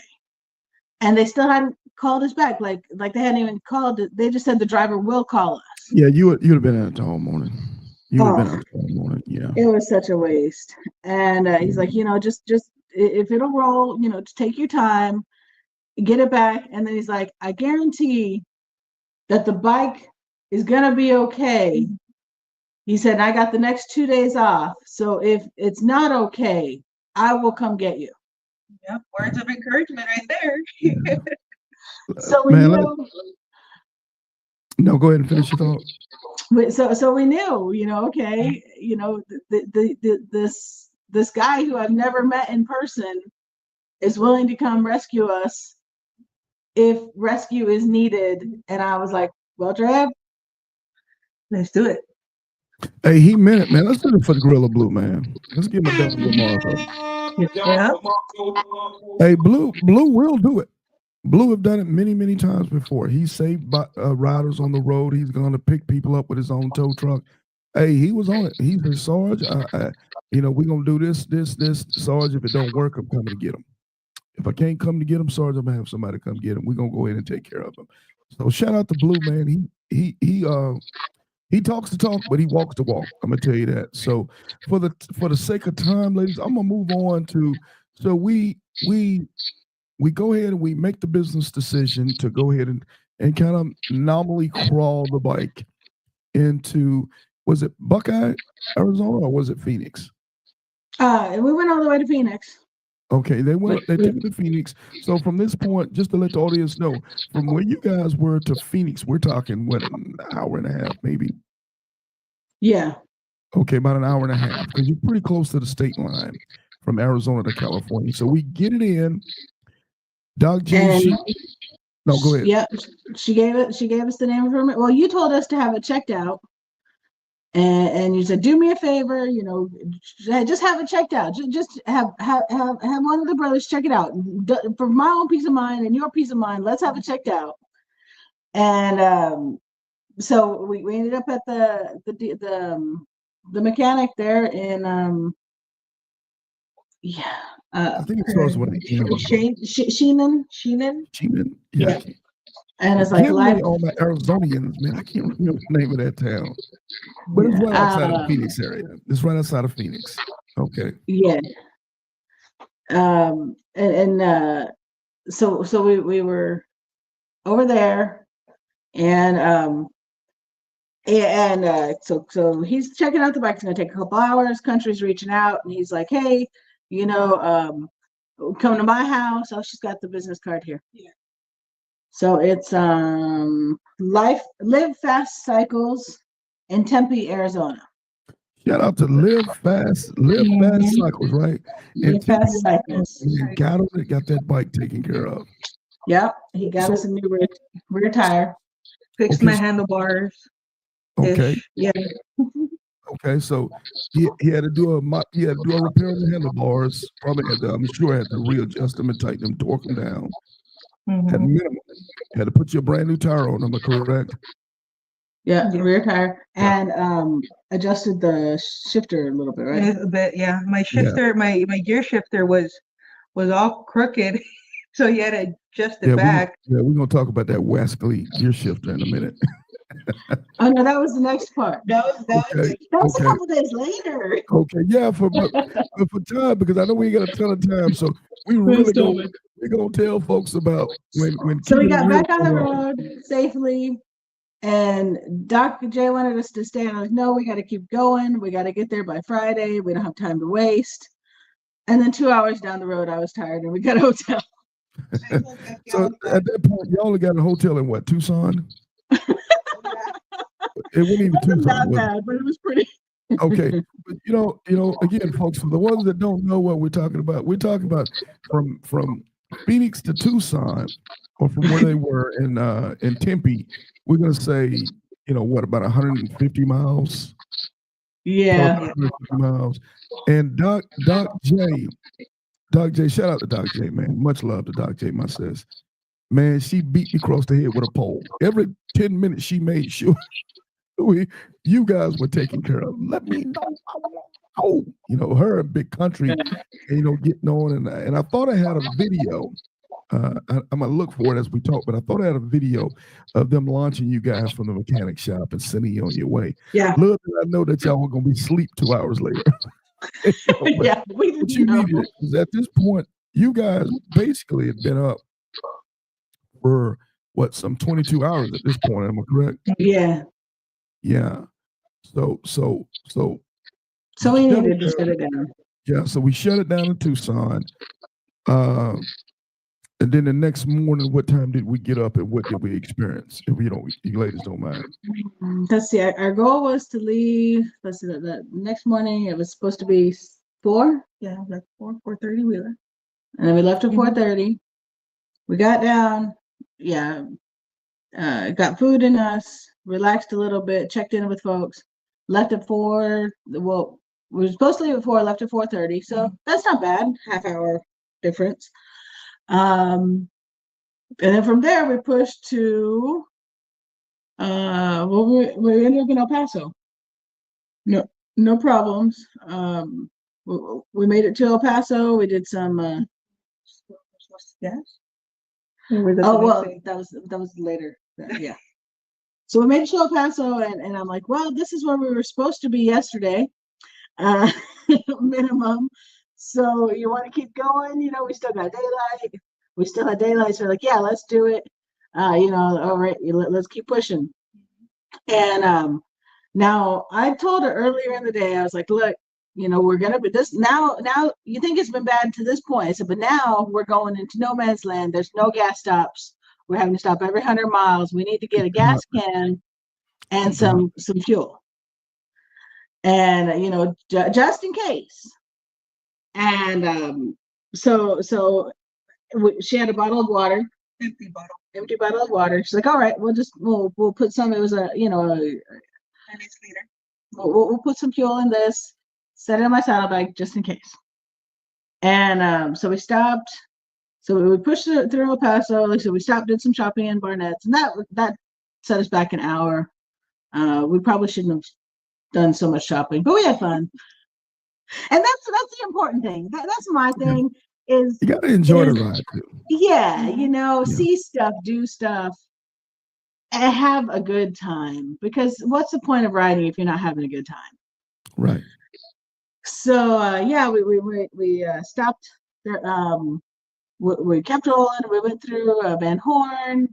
and they still hadn't called us back. Like they hadn't even called it. They just said the driver will call us. Yeah, you'd have been out the whole morning. You would have been out the whole morning. Yeah. It was such a waste. And he's like, just if it'll roll, just take your time, get it back. And then he's like, I guarantee that the bike is gonna be okay. He said, I got the next 2 days off. So if it's not okay, I will come get you. Yep, words of encouragement right there. So we knew. No, go ahead and finish your thought. So we knew, okay, this guy who I've never met in person is willing to come rescue us if rescue is needed. And I was like, well, Trev, let's do it. Hey, he meant it, man. Let's do it for the Gorilla Blue, man. Let's give him a double marker. Yeah. Hey, Blue will do it. Blue have done it many, many times before. He saved riders on the road. He's going to pick people up with his own tow truck. Hey, he was on it. He said, Sarge, we're going to do this. Sarge, if it don't work, I'm coming to get him. If I can't come to get him, Sarge, I'm going to have somebody come get him. We're going to go ahead and take care of him. So shout out to Blue, man. He talks the talk, but he walks the walk. I'm going to tell you that. So for the sake of time, ladies, I'm going to move on to, so we go ahead and we make the business decision to go ahead and kind of nominally crawl the bike into, was it Buckeye, Arizona, or was it Phoenix? We went all the way to Phoenix. Okay, they took it to Phoenix. So from this point, just to let the audience know, from where you guys were to Phoenix, we're talking, what, an hour and a half, maybe? Yeah. Okay, about an hour and a half, because you're pretty close to the state line from Arizona to California. So we get it in. Doc G, no, go ahead. Yeah, she gave us the name of her. Well, you told us to have it checked out, and you said, do me a favor, just have it checked out. Just have one of the brothers check it out for my own peace of mind and your peace of mind. Let's have it checked out. And so we ended up at the mechanic there in I think it starts with Sheenan. Yeah. And it's like live. All my Arizonians, man, I can't remember the name of that town, but it's right outside of the Phoenix area. It's right outside of Phoenix. Okay. Yeah. So we were over there, and And so he's checking out the bike. It's gonna take a couple hours. Country's reaching out, and he's like, "Hey, come to my house." Oh, she's got the business card here. Yeah. So it's Live Fast Cycles in Tempe, Arizona. Shout out to Live Fast Cycles, right? Live Fast Cycles. And got on it, got that bike taken care of. Yep, he got us a new rear tire. Fixed my handlebars. Okay. Yeah. Okay, so he had to do a repair on the handlebars. Probably I'm sure had to readjust them and tighten them, torque them down. At minimum, had to put your brand new tire on them. Am I correct? Yeah, rear tire, and adjusted the shifter a little bit, right? A bit, yeah. My shifter, my gear shifter was all crooked, so you had to adjust it back. We're gonna talk about that Wesley gear shifter in a minute. Oh no, that was the next part. That was a couple days later. Okay, yeah, for time, because I know we got a ton of time, so we're gonna tell folks about when. So we got back on the road safely, and Dr. J wanted us to stay. And I was like, no, we got to keep going. We got to get there by Friday. We don't have time to waste. And then 2 hours down the road, I was tired, and we got a hotel. So at that point, you only got a hotel in what, Tucson? It wasn't even Tucson. Not bad, but it was pretty. Okay, but again, folks, for the ones that don't know what we're talking about from Phoenix to Tucson, or from where they were in Tempe. We're gonna say, about 150 miles. Yeah. 150 miles. And Doc J, shout out to Doc J, man. Much love to Doc J, my sis. Man, she beat me across the head with a pole. Every 10 minutes, she made sure you guys were taken care of. Let me know. Her in big country, and, getting on. And I thought I had a video. I'm going to look for it as we talk, but I thought I had a video of them launching you guys from the mechanic shop and sending you on your way. Yeah. Little did I know that y'all were going to be asleep 2 hours later. Yeah, we didn't But you know. needed it, because at this point, you guys basically had been up for some 22 hours at this point. Am I correct? Yeah. Yeah. So we needed to shut it down. Yeah. So we shut it down in Tucson. And then the next morning, what time did we get up and what did we experience? If you ladies don't mind. Let's see. Our goal was to leave. Let's see. The next morning, it was supposed to be 4. Yeah, like 4:30 we left. And then we left at 4:30. We got down. Yeah. Got food in us. Relaxed a little bit. Checked in with folks. Left at 4. Well, we were supposed to leave at 4. Left at 4:30. So that's not bad. Half-hour difference. And then from there we pushed to we ended up in El Paso. No problems. We made it to El Paso. We did some yes. Oh well, that was later. Yeah. So we made it to El Paso, and I'm like, well, this is where we were supposed to be yesterday, minimum. So you want to keep going? We still got daylight. We still had daylight. So we're like, yeah, let's do it. All right, let's keep pushing. And now I told her earlier in the day, I was like, look, we're gonna be this now. Now you think it's been bad to this point. I said, but now we're going into no man's land. There's no gas stops. We're having to stop every 100 miles. We need to get a gas can and some fuel. And just in case. And so she had a bottle of water, empty bottle of water. She's like, all right, we'll put some. It was a 10 liter. We'll put some fuel in this. Set it in my saddlebag just in case. And so we stopped. So we pushed it through El Paso. Like so, we stopped, did some shopping in Barnett's, and that set us back an hour. We probably shouldn't have done so much shopping, but we had fun. And that's the important thing. That's my thing. Is you got to enjoy the ride too. Yeah, see stuff, do stuff, and have a good time. Because what's the point of riding if you're not having a good time? Right. So we stopped there. We kept rolling. We went through Van Horn.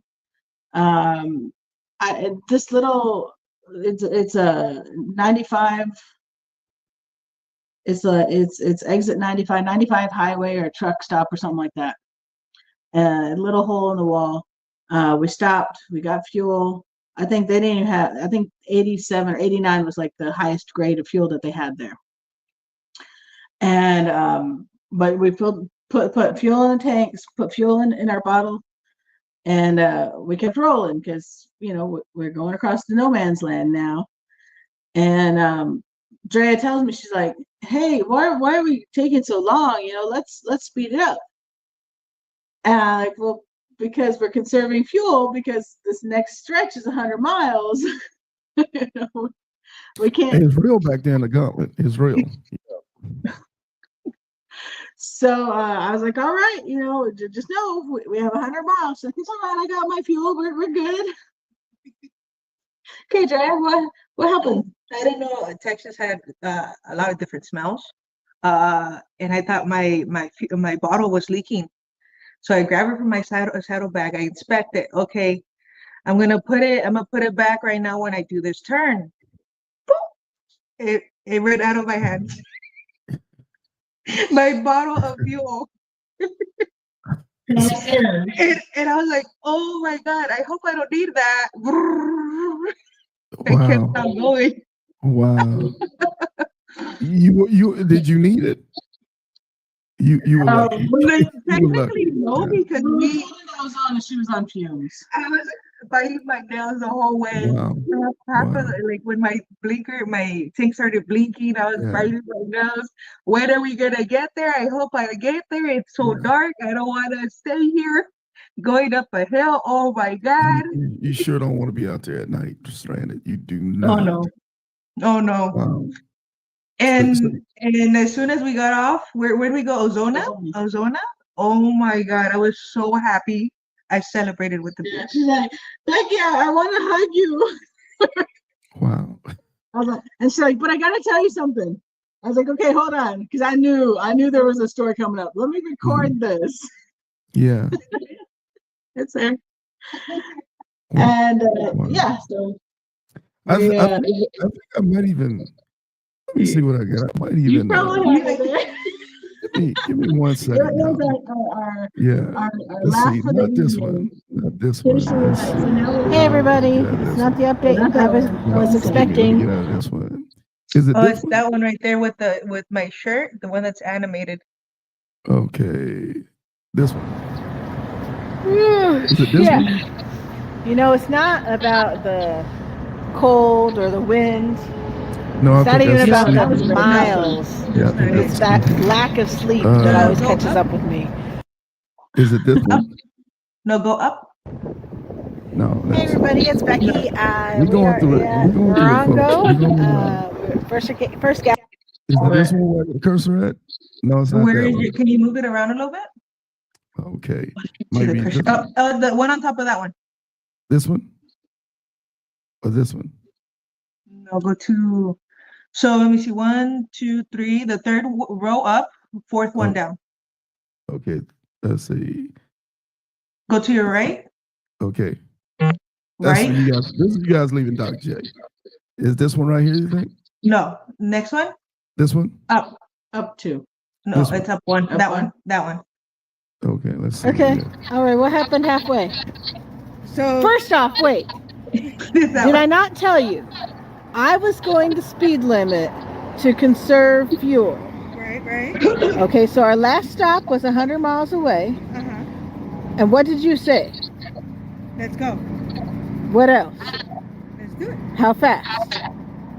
This little it's a 95. It's exit 95 highway or truck stop or something like that. A little hole in the wall. We stopped. We got fuel. I think they didn't even have. I think 87 or 89 was like the highest grade of fuel that they had there. And but we put fuel in the tanks, put fuel in our bottle, and we kept rolling because we're going across the no man's land now. And Drea tells me, she's like, "Hey, why are we taking so long? Let's speed it up." And I'm like, "Well, because we're conserving fuel because this next stretch is 100 miles." We can't. It's real back there in the gauntlet. It's real. So I was like, "All right, just know we have 100 miles." So it's all right. I got my fuel. We're good. Okay, Drea, what happened? I didn't know Texas had a lot of different smells, and I thought my bottle was leaking. So I grab it from my saddlebag. I inspect it. Okay, I'm gonna put it back right now when I do this turn. Boop! It ran out of my hands. My bottle of fuel. And I was like, "Oh my God! I hope I don't need that." I kept on going. Wow. You did you need it? You were lucky. Technically, no, because I was on and she was on fumes. I was biting my nails the whole way. Wow. Like when my tank started blinking, I was biting my nails. When are we gonna get there? I hope I get there. It's so dark. I don't want to stay here. Going up a hill. Oh my God. You sure don't want to be out there at night stranded. You do not. Oh no. Wow. And as soon as we got off, where did we go? Ozona? Oh my God, I was so happy. I celebrated with the bitch. She's like, "Becky, I want to hug you." Wow. I was like, and she's like, "But I gotta tell you something." I was like, "Okay, hold on," because I knew there was a story coming up. Let me record this. Yeah. It's there. And yeah, so I think I might even. Let me see what I got. I might even. You probably have it there. Give me 1 second. Let's see. Not this one. Not this one. Hey everybody, it's not the update I was expecting. Get out of this one. Is it? It's that one right there with my shirt, the one that's animated. Okay, this one. Is it this one? It's not about the cold or the wind. No, it's not even about the miles. Yeah, it's that lack of sleep that always catches up with me. Is it this one? No, go up. No. Hey everybody, it's Becky. We're going through it. First gap. Is it this one where the cursor at? No, it's not. Where is it? Can you move it around a little bit? Okay. The one on top of that one. This one? Or this one? No, go to. So let me see. 1, 2, 3. The third row up. Fourth one down. Okay. Let's see. Go to your right. Okay. Right. This is you guys leaving Doc J. Is this one right here, you think? No. Next one? This one? Up 2. No, it's up 1. That one. Okay, let's see. Okay. All right. What happened halfway? So first off, wait. Did I not tell you? I was going the speed limit to conserve fuel. Right. Okay, so our last stop was 100 miles away. And what did you say? Let's go. What else? Let's do it. How fast?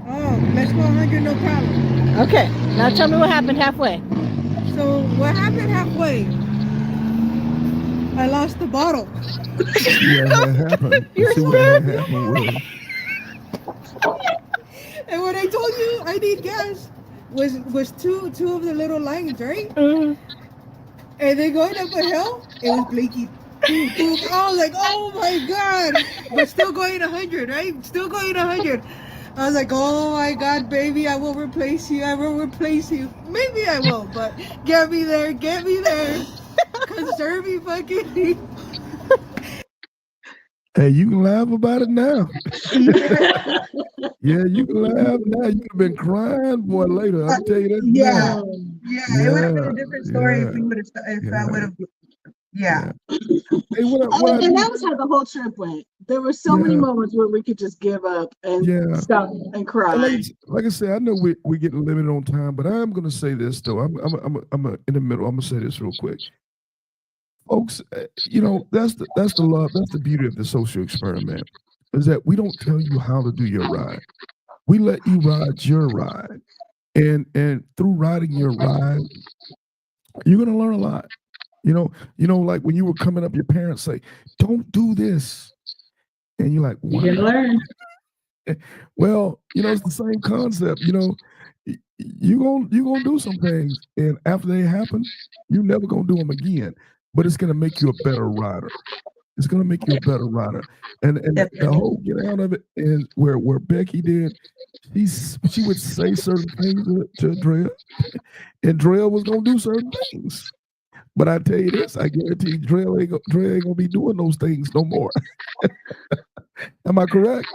Oh, let's go 100, no problem. Okay, now tell me what happened halfway. So what happened halfway? I lost the bottle. Yeah, that happened. You're see what happened with. And when I told you I need gas, was two of the little lines, right? Mm-hmm. And then going up a hill, it was blinking. I was like, oh my God. But still going 100, right? Still going 100. I was like, oh my God, baby, I will replace you. Maybe I will, but get me there. Conserve me fucking. Hey, you can laugh about it now. Yeah, you can laugh now. You'd have been crying, boy, later. I'll tell you that now. It would have been a Yeah, different story if yeah, we would have, if I would yeah, have, yeah. yeah. Hey, what I And do? that was how the whole trip went. There were so many Yeah, moments where we could just give up and yeah. stop and And cry. like I said, I know we're getting limited on time, but I'm going to say this though. I'm in the middle. I'm going to say this real quick, folks. That's the love. That's the beauty of the social experiment, is that we don't tell you how to do your ride. We let you ride your ride, and through riding your ride, you're going to learn a lot. Like when you were coming up, your parents say, "Don't do this," and you're like, You're "Why?" gonna learn. Well, it's the same concept. You gonna do some things, and after they happen, you never gonna do them again. But it's gonna make you a better rider. It's gonna make you a better rider. And the Definitely. whole get out of it, and where Becky did, she would say certain things to Drea, and Drea was gonna do certain things. But I tell you this, I guarantee you, Drea ain't gonna be doing those things no more. Am I correct?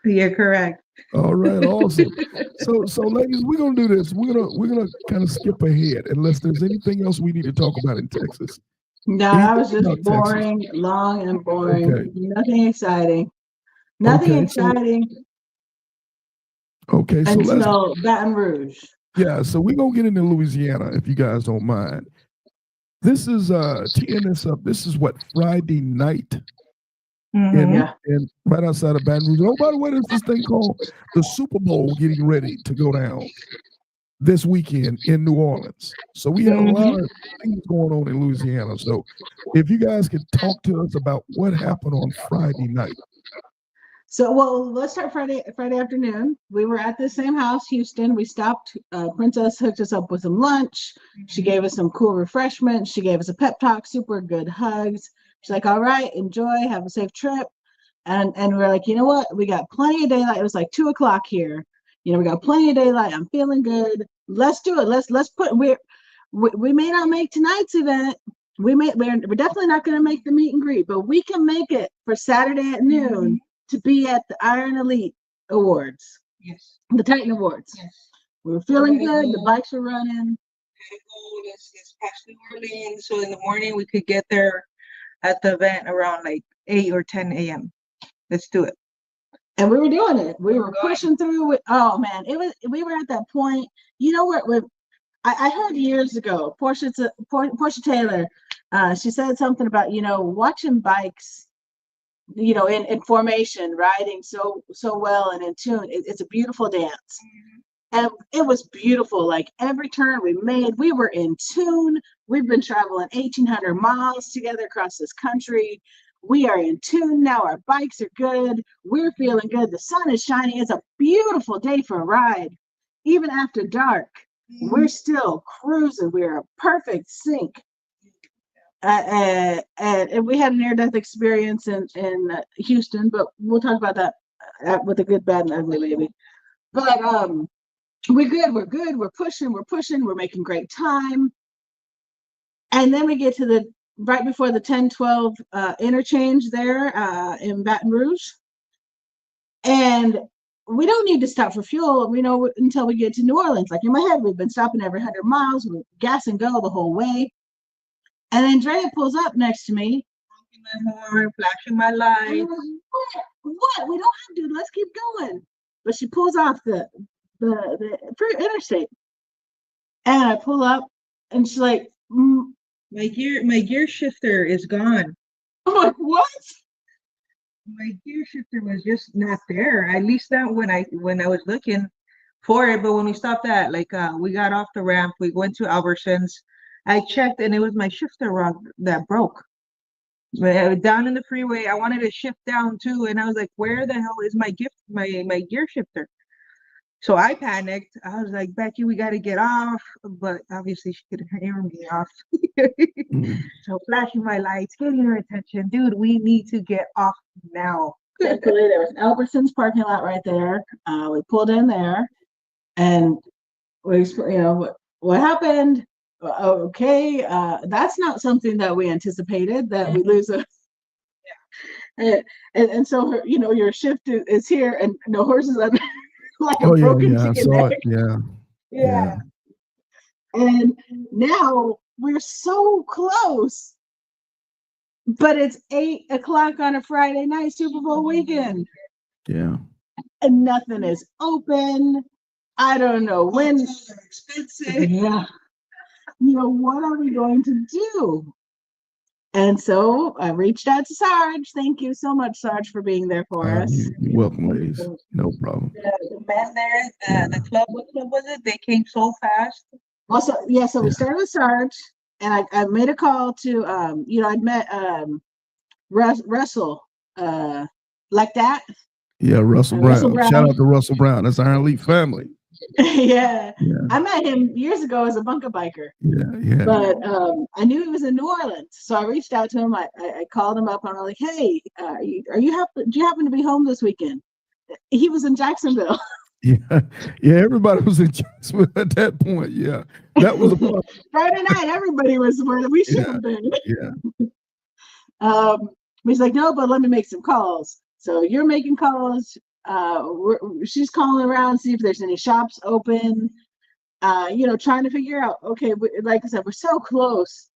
You're correct. All right, awesome. So ladies, we're gonna do this. We're gonna kind of skip ahead unless there's anything else we need to talk about in Texas. No, that Anything was just about Texas? boring, long and boring. Okay. Nothing exciting. Nothing Okay. exciting So let's until Baton Rouge. yeah. So we're gonna get into Louisiana if you guys don't mind. This is teeing this up. This is what, Friday night Mhm. Yeah. in right outside of Baton Rouge. Oh, by the way, there's this thing called the Super Bowl getting ready to go down this weekend in New Orleans. So we have a lot of things going on in Louisiana. So if you guys could talk to us about what happened on Friday night. So, well, let's start Friday afternoon. We were at the same house, Houston. We stopped. Princess hooked us up with some lunch. She gave us some cool refreshments. She gave us a pep talk, super good hugs. She's like, "All right, enjoy, have a safe trip." And we're like, you know what? We got plenty of daylight. It was like 2 o'clock here. We got plenty of daylight. I'm feeling good. Let's do it. Let's put. We may not make tonight's event. We're definitely not going to make the meet and greet, but we can make it for Saturday at noon to be at the Iron Elite Awards, Yes. the Titan Awards. Yes. We were feeling good. The bikes were running. This past New Orleans, so in the morning we could get there at the event around like 8 or 10 a.m. Let's do it. And we were doing it. We were pushing through it. Oh man, we were at that point. You know what? I heard years ago, Portia Taylor, she said something about, watching bikes, in formation, riding so well and in tune. It's a beautiful dance. And it was beautiful. Like every turn we made, we were in tune. We've been traveling 1,800 miles together across this country. We are in tune now. Our bikes are good. We're feeling good. The sun is shining. It's a beautiful day for a ride. Even after dark, we're still cruising. We're a perfect sync. And we had an near-death experience in Houston, but we'll talk about that with the good, bad, and ugly, maybe. But we're good. We're pushing. We're making great time. And then we get to right before the 10-12 interchange there in Baton Rouge. And we don't need to stop for fuel, until we get to New Orleans. Like in my head, we've been stopping every 100 miles. We're gas and go the whole way. And then Drea pulls up next to me. Honking my horn, flashing my lights. What? We don't have to. Let's keep going. But she pulls off the interstate. And I pull up, and she's like, My gear shifter is gone. I'm like, what? My gear shifter was just not there. At least not when I was looking for it. But when we stopped at we got off the ramp, we went to Albertsons. I checked and it was my shifter rod that broke. But down in the freeway, I wanted to shift down too, and I was like, "Where the hell is my gear shifter?" So I panicked. I was like, "Becky, we got to get off," but obviously she couldn't hear me off. So flashing my lights, getting her attention, dude. We need to get off now. Thankfully, there was Albertsons parking lot right there. We pulled in there, and we, what happened. Okay, that's not something that we anticipated, that we lose And so her, your shift is here, and the horse is under, like a Oh yeah, broken yeah. I chicken saw neck. it. Yeah, yeah. Yeah. And now we're so close, but it's 8 o'clock on a Friday night, Super Bowl weekend, Yeah. and nothing is open. I don't know when. Hotels are expensive. Yeah. What are we going to do? And so I reached out to Sarge. Thank you so much, Sarge, for being there for us. You're welcome, ladies. No problem. The men there, the club, what club was it? They came so fast. Also, so we started with Sarge, and I made a call to I'd met Russell like that. Yeah, Russell Brown. Shout out to Russell Brown. That's our elite family. Yeah. I met him years ago as a bunker biker. Yeah. But I knew he was in New Orleans, so I reached out to him. I called him up and I was like, "Hey, do you happen to be home this weekend?" He was in Jacksonville. Yeah. Everybody was in Jacksonville at that point. Yeah, that was a problem. Friday night. Everybody was where we should have been. Yeah. He's like, "No, but let me make some calls." So you're making calls. She's calling around, see if there's any shops open. Trying to figure out. Okay, like I said, we're so close.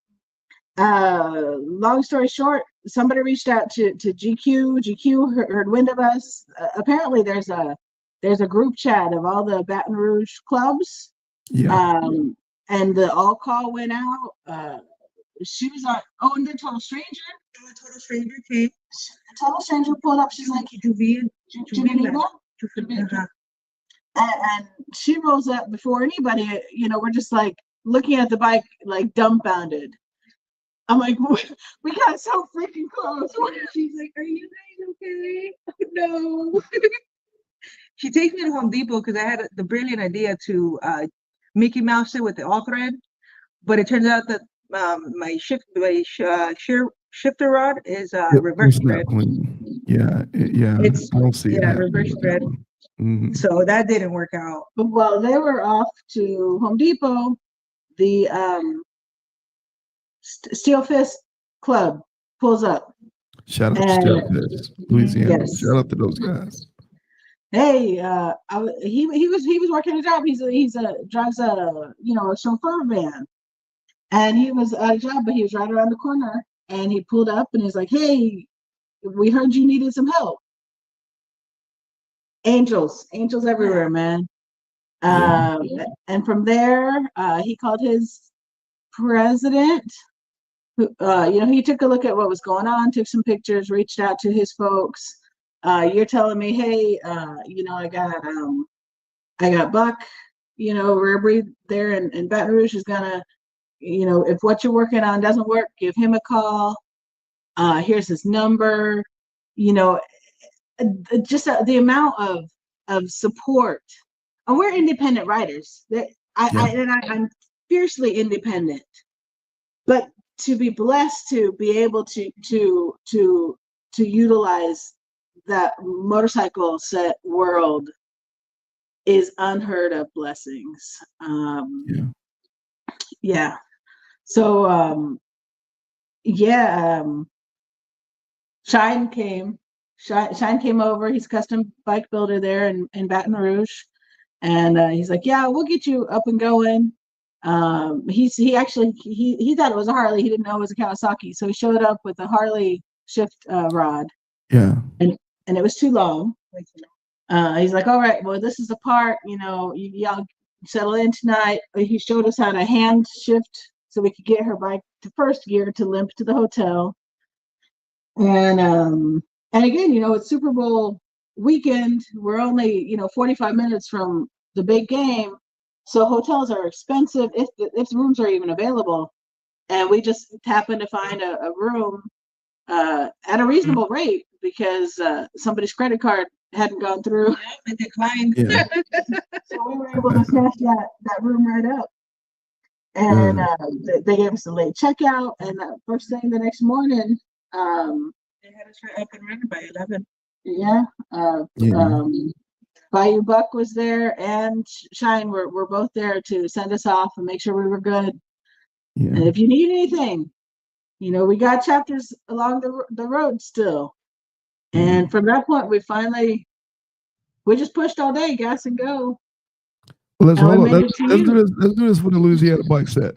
Long story short, somebody reached out to GQ. GQ heard wind of us. Apparently, there's a group chat of all the Baton Rouge clubs. Yeah. And the all call went out. She was like, "Oh, and then Total Stranger." Total stranger came. Total Stranger pulled up. She's like, Juvenile. And she rolls up before anybody. We're just like looking at the bike, like dumbfounded. I'm like, we got so freaking close. She's like, "Are you guys okay?" No. She takes me to Home Depot because I had the brilliant idea to Mickey Mouse it with the all thread, but it turns out that my shifter rod is reverse thread. Yeah. I don't see it. Reverse thread. Mm-hmm. So that didn't work out. Well, they were off to Home Depot. The Steel Fist Club pulls up. Shout out to Steel Fist, Louisiana. Yes. Shout out to those guys. Hey, he was working a job. He's drives a chauffeur van, and he was at a job, but he was right around the corner, and he pulled up and he's like, "Hey, we heard you needed some help." Angels everywhere, man. And from there, he called his president. Who, he took a look at what was going on, took some pictures, reached out to his folks. You're telling me, hey, I got Buck, Rare there in Baton Rouge is gonna, if what you're working on doesn't work, give him a call. Here's his number. Just the amount of support. And we're independent writers. I'm fiercely independent, but to be blessed to be able to utilize that motorcycle set world is unheard of blessings. Yeah. So Shine came over. He's a custom bike builder there in Baton Rouge, and he's like, "Yeah, we'll get you up and going." He actually thought it was a Harley. He didn't know it was a Kawasaki, so he showed up with a Harley shift rod. Yeah. And it was too long. He's like, "All right, well, this is the part. Y'all settle in tonight." He showed us how to hand shift so we could get her bike to first gear to limp to the hotel. And again, it's Super Bowl weekend. We're only 45 minutes from the big game, so hotels are expensive if rooms are even available. And we just happened to find a room at a reasonable rate because somebody's credit card hadn't gone through. It declined. Yeah. So we were able to snatch that room right up. And they gave us a late checkout. And first thing the next morning, they had us up and running by 11. Yeah. Bayou Buck was there, and Shine were both there to send us off and make sure we were good. Yeah. And if you need anything, we got chapters along the road still. And from that point, we just pushed all day, gas and go. Let's hold on. Let's do this. Let's do this for the Louisiana bike set.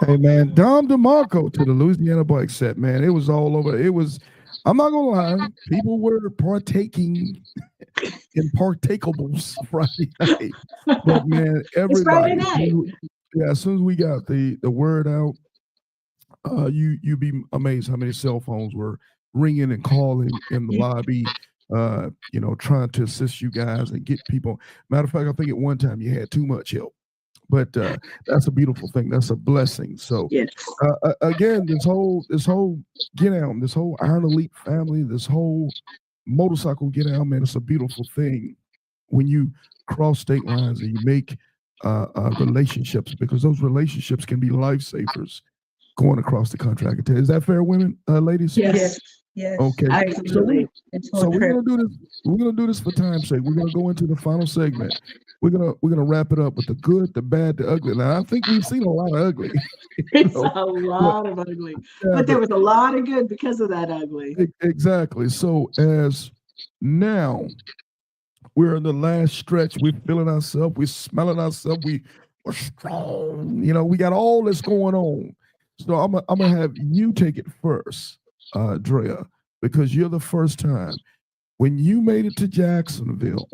Hey man, Dom DeMarco to the Louisiana bike set, man. It was all over. It was, I'm not gonna lie, people were partaking in partakeables Friday night. But man, everybody, as soon as we got the word out, you'd be amazed how many cell phones were ringing and calling in the lobby, trying to assist you guys and get people. Matter of fact, I think at one time you had too much help. But that's a beautiful thing. That's a blessing. So again, this whole get out, this whole Iron Elite family, this whole motorcycle get out, man, it's a beautiful thing when you cross state lines and you make relationships, because those relationships can be lifesavers going across the country. I can tell you. Is that fair, women, ladies? Yes. Okay. Absolutely. So we're gonna do this. We're gonna do this for time's sake. We're gonna go into the final segment. We're gonna wrap it up with the good, the bad, the ugly. Now I think we've seen a lot of ugly. It's a lot of ugly, but there was a lot of good because of that ugly. Exactly. So as now we're in the last stretch, we're feeling ourselves, we're smelling ourselves, we're strong. We got all this going on. So I'm gonna have you take it first, Drea, because you're the first time. When you made it to Jacksonville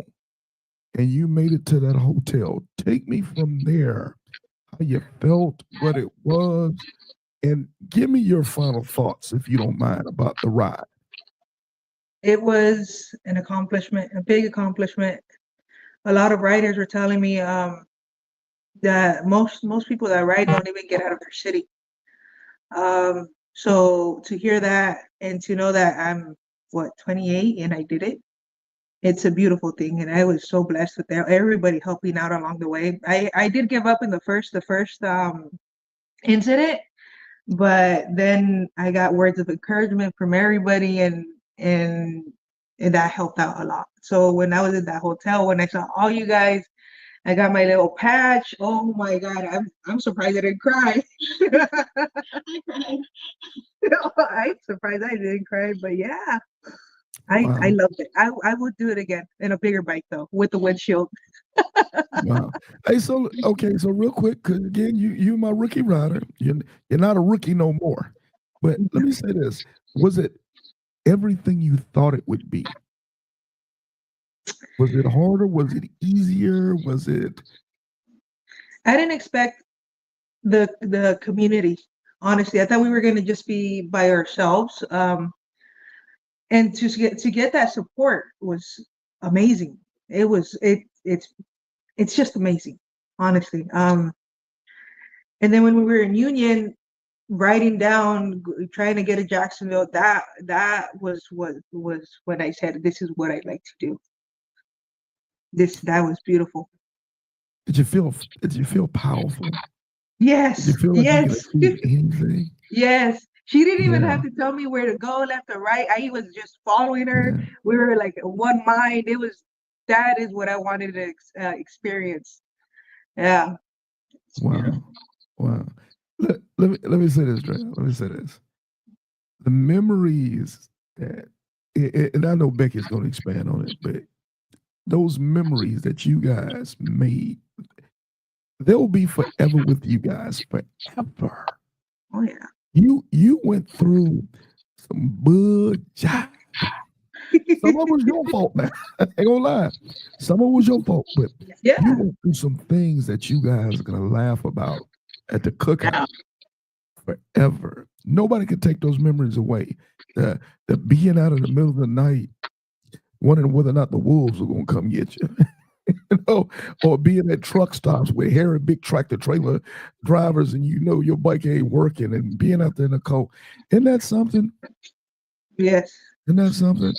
and you made it to that hotel, take me from there, how you felt, what it was, and give me your final thoughts, if you don't mind, about the ride. It was an accomplishment, a big accomplishment. A lot of riders were telling me that most people that ride don't even get out of their city. So to hear that and to know that I'm 28 and I did it, it's a beautiful thing. And I was so blessed with that. Everybody helping out along the way. I did give up in the first incident, but then I got words of encouragement from everybody, and that helped out a lot. So when I was in that hotel, when I saw all you guys, I got my little patch. Oh my God, I'm surprised I didn't cry. I cried. I'm surprised I didn't cry, but yeah, I loved it. I would do it again in a bigger bike though, with the windshield. Wow. Hey, so real quick, because again, you my rookie rider. You're not a rookie no more. But let me say this: was it everything you thought it would be? Was it harder? Was it easier? Was it? I didn't expect the community. Honestly, I thought we were going to just be by ourselves. And to get that support was amazing. It's just amazing, honestly. And then when we were in Union, riding down, trying to get to Jacksonville, that was when I said, this is what I'd like to do. That was beautiful. Did you feel powerful? Yes. Did you feel like you could achieve anything? Yes. She didn't even have to tell me where to go, left or right. I was just following her. Yeah. We were like one mind. That is what I wanted to experience. Yeah. Wow. Let me say this, Dre. Let me say this. The memories that, and I know Becky's going to expand on it, but those memories that you guys made, they'll be forever with you guys, forever. Oh yeah. You went through some bud jive. Some of it was your fault, man. I ain't gonna lie. Some of it was your fault, but you went through some things that you guys are gonna laugh about at the cookout forever. Nobody can take those memories away. The being out in the middle of the night, wondering whether or not the wolves are gonna come get you. Or being at truck stops with hairy big tractor trailer drivers and your bike ain't working, and being out there in the cold. Isn't that something? Yes. Isn't that something?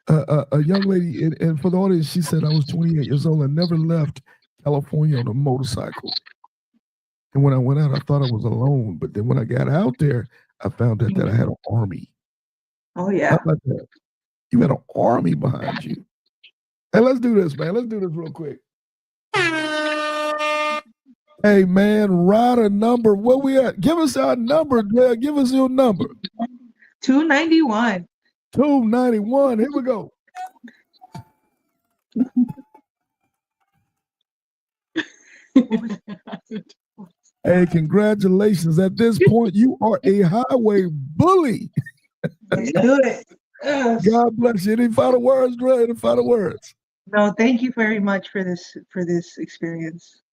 A young lady, and for the audience, she said I was 28 years old and never left California on a motorcycle. And when I went out, I thought I was alone. But then when I got out there, I found out that I had an army. Oh, yeah. How about that? You had an army behind you. Hey, let's do this, man. Let's do this real quick. Hey, man, rider number, where we at? Give us our number, Dre. Give us your number. 291. 291. Here we go. Hey, congratulations. At this point, you are a highway bully. Let's do it. God bless you. Any final words, Dre? Any final words? No, thank you very much for this experience.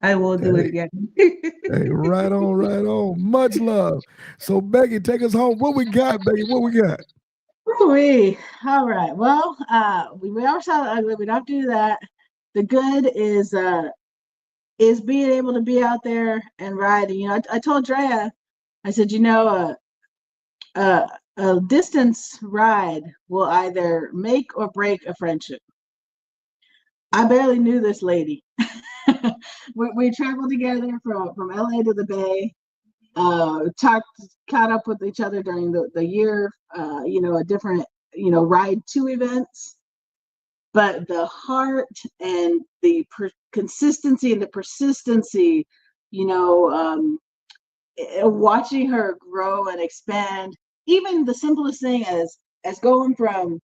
I will do it again. Hey, right on, right on. Much love. So, Becky, take us home. What we got, Becky? What we got? Ooh-wee. All right. Well, we always saw the ugly. We don't do that. The good is being able to be out there and riding. You know, I told Drea, I said, you know, a distance ride will either make or break a friendship. I barely knew this lady. we traveled together from LA to the Bay. Caught up with each other during the year. You know, a different ride to events. But the heart and the consistency and the persistency, watching her grow and expand, even the simplest thing as going from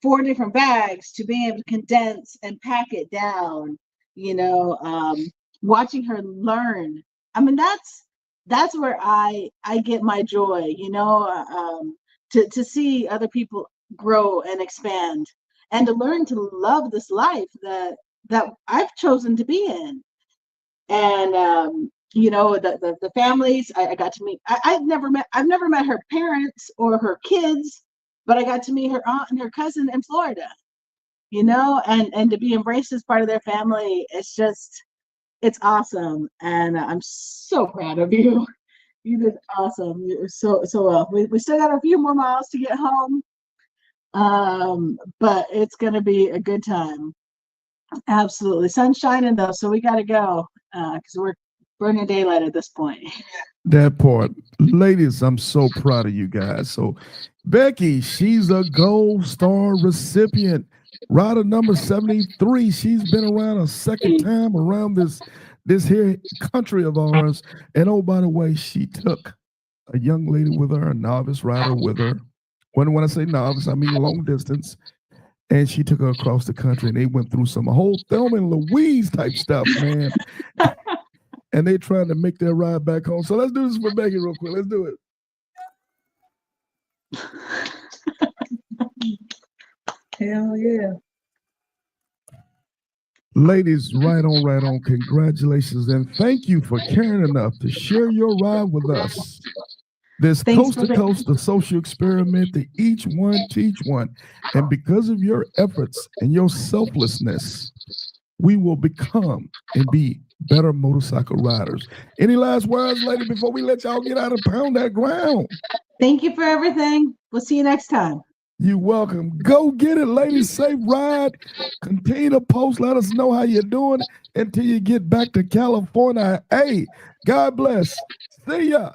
4 different bags to being able to condense and pack it down, watching her learn. I mean, that's where I get my joy, to see other people grow and expand and to learn to love this life that I've chosen to be in. And the families I got to meet. I've never met her parents or her kids, but I got to meet her aunt and her cousin in Florida, and to be embraced as part of their family. It's awesome. And I'm so proud of you. You did awesome. You're so well. We still got a few more miles to get home. But it's going to be a good time. Absolutely. Sun's shining though, so we got to go because we're burning daylight at this point. That part. Ladies, I'm so proud of you guys. So Becky, she's a gold star recipient. Rider number 73. She's been around a second time around this here country of ours. And oh, by the way, she took a young lady with her, a novice rider with her. When I say novice, I mean long distance. And she took her across the country, and they went through some whole Thelma and Louise type stuff, man. And they trying to make their ride back home. So let's do this for Becky real quick. Let's do it. Hell yeah. Ladies, right on. Congratulations. And thank you for caring enough to share your ride with us. This coast to coast, the social experiment, the each one teach one. And because of your efforts and your selflessness, we will become and be better motorcycle riders. Any last words, lady, before we let y'all get out and pound that ground? Thank you for everything. We'll see you next time. You're welcome. Go get it, ladies. Safe ride. Continue to post. Let us know how you're doing until you get back to California. Hey, God bless. See ya.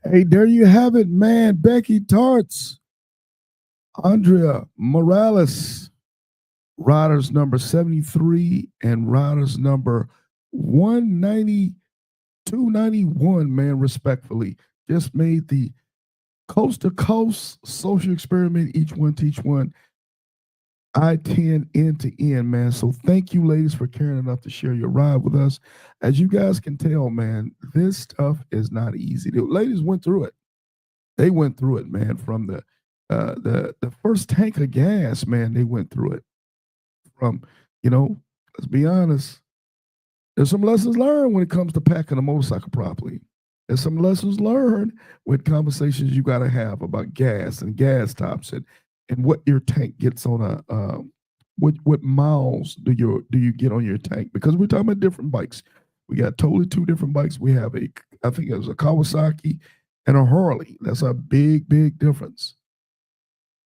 Hey, there you have it, man. Becky Tarts, Andrea Morales, riders number 73 and riders number 19291, man, respectfully. Just made the coast to coast social experiment, each one teach one, I-10 end to end, man. So thank you, ladies, for caring enough to share your ride with us. As you guys can tell, man, this stuff is not easy. The ladies went through it. They went through it, man. From the first tank of gas, man, they went through it. From, let's be honest, there's some lessons learned when it comes to packing a motorcycle properly. There's some lessons learned with conversations you got to have about gas and gas tops and what your tank gets on a what miles do you get on your tank, because we're talking about different bikes. We got totally two different bikes. We have I think it was a Kawasaki and a Harley. That's a big difference.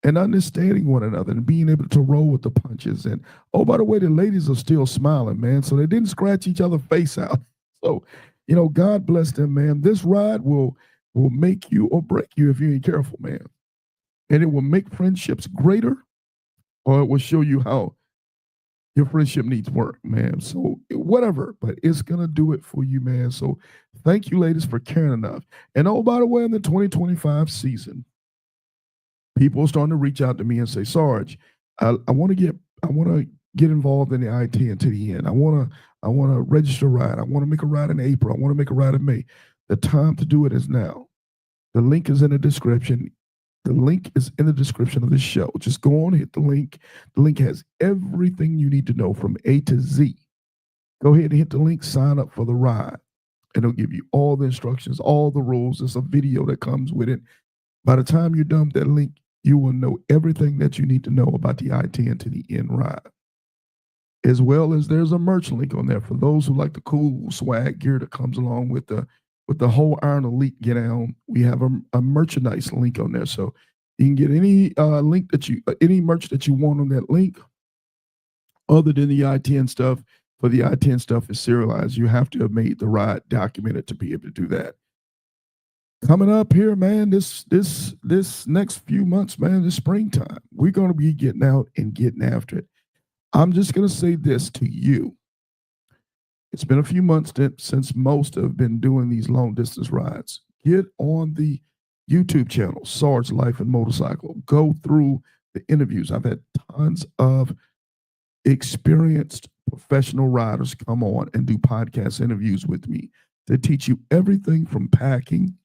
And understanding one another and being able to roll with the punches. And oh, by the way, the ladies are still smiling, man. So they didn't scratch each other's face out. So, God bless them, man. This ride will make you or break you if you ain't careful, man. And it will make friendships greater, or it will show you how your friendship needs work, man. So whatever, but it's gonna do it for you, man. So thank you, ladies, for caring enough. And oh, by the way, in the 2025 season, people are starting to reach out to me and say, Sarge, I want to get involved in the I-10 to the end. I want to register a ride. I want to make a ride in April. I want to make a ride in May. The time to do it is now. The link is in the description. The link is in the description of this show. Just go on, hit the link. The link has everything you need to know from A to Z. Go ahead and hit the link, sign up for the ride. And it'll give you all the instructions, all the rules. There's a video that comes with it. By the time you're done with that link, you will know everything that you need to know about the I-10 to the end ride. As well as there's a merch link on there for those who like the cool swag gear that comes along with the whole Iron Elite get down. We have a merchandise link on there. So you can get any link any merch that you want on that link other than the I-10 stuff. For the I-10 stuff is serialized. You have to have made the ride documented to be able to do that. Coming up here, man, this next few months, man, this springtime, we're going to be getting out and getting after it. I'm just going to say this to you. It's been a few months since most have been doing these long distance rides. Get on the YouTube channel, Sarge Life and Motorcycle. Go through the interviews. I've had tons of experienced professional riders come on and do podcast interviews with me to teach you everything from packing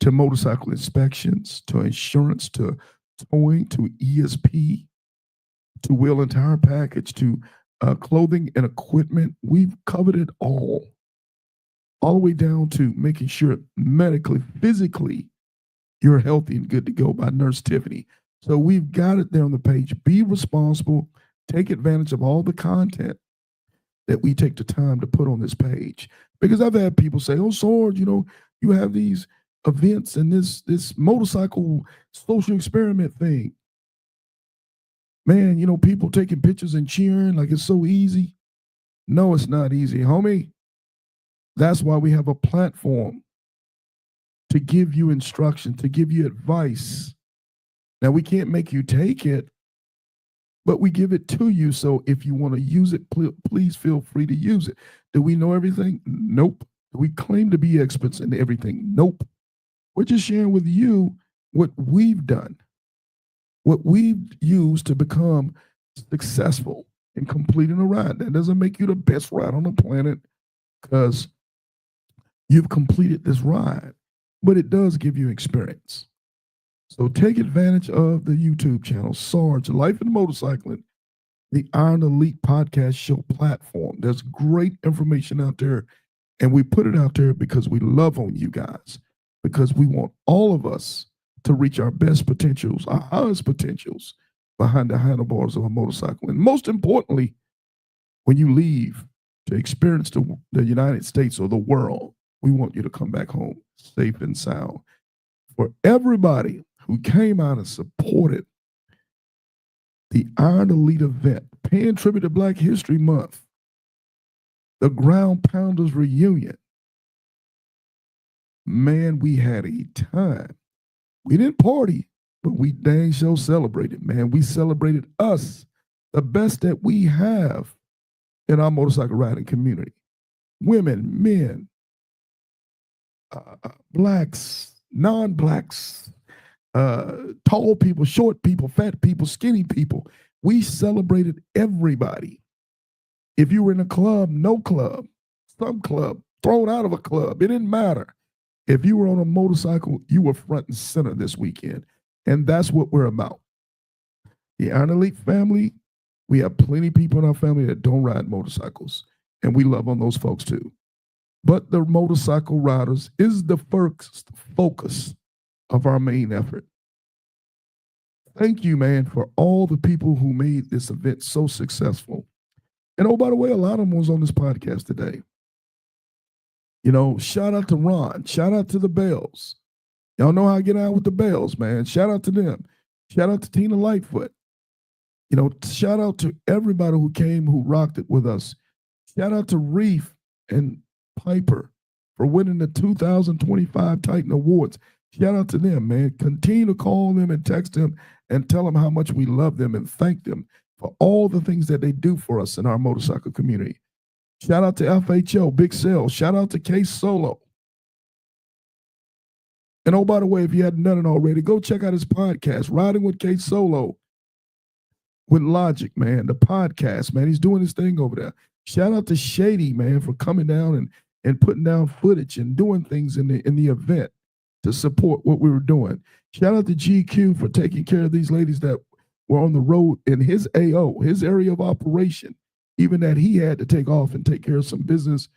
to motorcycle inspections, to insurance, to towing, to ESP, to wheel and tire package, to clothing and equipment. We've covered it all the way down to making sure medically, physically, you're healthy and good to go by Nurse Tiffany. So we've got it there on the page. Be responsible. Take advantage of all the content that we take the time to put on this page. Because I've had people say, oh, Sarge, you have these events and this motorcycle social experiment thing. Man, people taking pictures and cheering like it's so easy. No, it's not easy, homie. That's why we have a platform to give you instruction, to give you advice. Now, we can't make you take it, but we give it to you. So if you want to use it, please feel free to use it. Do we know everything? Nope. Do we claim to be experts in everything? Nope. We're just sharing with you what we've done, what we've used to become successful in completing a ride. That doesn't make you the best ride on the planet because you've completed this ride, but it does give you experience. So take advantage of the YouTube channel, Sarge Life and Motorcycling, the Iron Elite podcast show platform. There's great information out there, and we put it out there because we love on you guys, because we want all of us to reach our best potentials, our highest potentials behind the handlebars of a motorcycle. And most importantly, when you leave to experience the United States or the world, we want you to come back home safe and sound. For everybody who came out and supported the Iron Elite event, paying tribute to Black History Month, the Ground Pounders reunion, man, we had a time. We didn't party, but we dang sure celebrated, man. We celebrated us, the best that we have in our motorcycle riding community. Women, men, blacks, non-blacks, tall people, short people, fat people, skinny people. We celebrated everybody. If you were in a club, no club, some club, thrown out of a club, it didn't matter. If you were on a motorcycle, you were front and center this weekend. And that's what we're about. The Iron Elite family, we have plenty of people in our family that don't ride motorcycles. And we love on those folks too. but the motorcycle riders is the first focus of our main effort. Thank you, man, for all the people who made this event so successful. And oh, by the way, a lot of them was on this podcast today. You know, shout out to Ron. Shout out to the Bells. Y'all know how I get out with the Bells, man. Shout out to them. Shout out to Tina Lightfoot. You know, shout out to everybody who came, who rocked it with us. Shout out to Reef and Piper for winning the 2025 Titan Awards. Shout out to them, man. Continue to call them and text them and tell them how much we love them and thank them for all the things that they do for us in our motorcycle community. Shout out to FHO, Big Sale. Shout out to Case Solo. And oh, by the way, if you hadn't done it already, go check out his podcast, Riding with Case Solo with Logic, man, the podcast, man. He's doing his thing over there. Shout out to Shady, man, for coming down and putting down footage and doing things in the event to support what we were doing. Shout out to GQ for taking care of these ladies that were on the road in his AO, his area of operation, even that he had to take off and take care of some business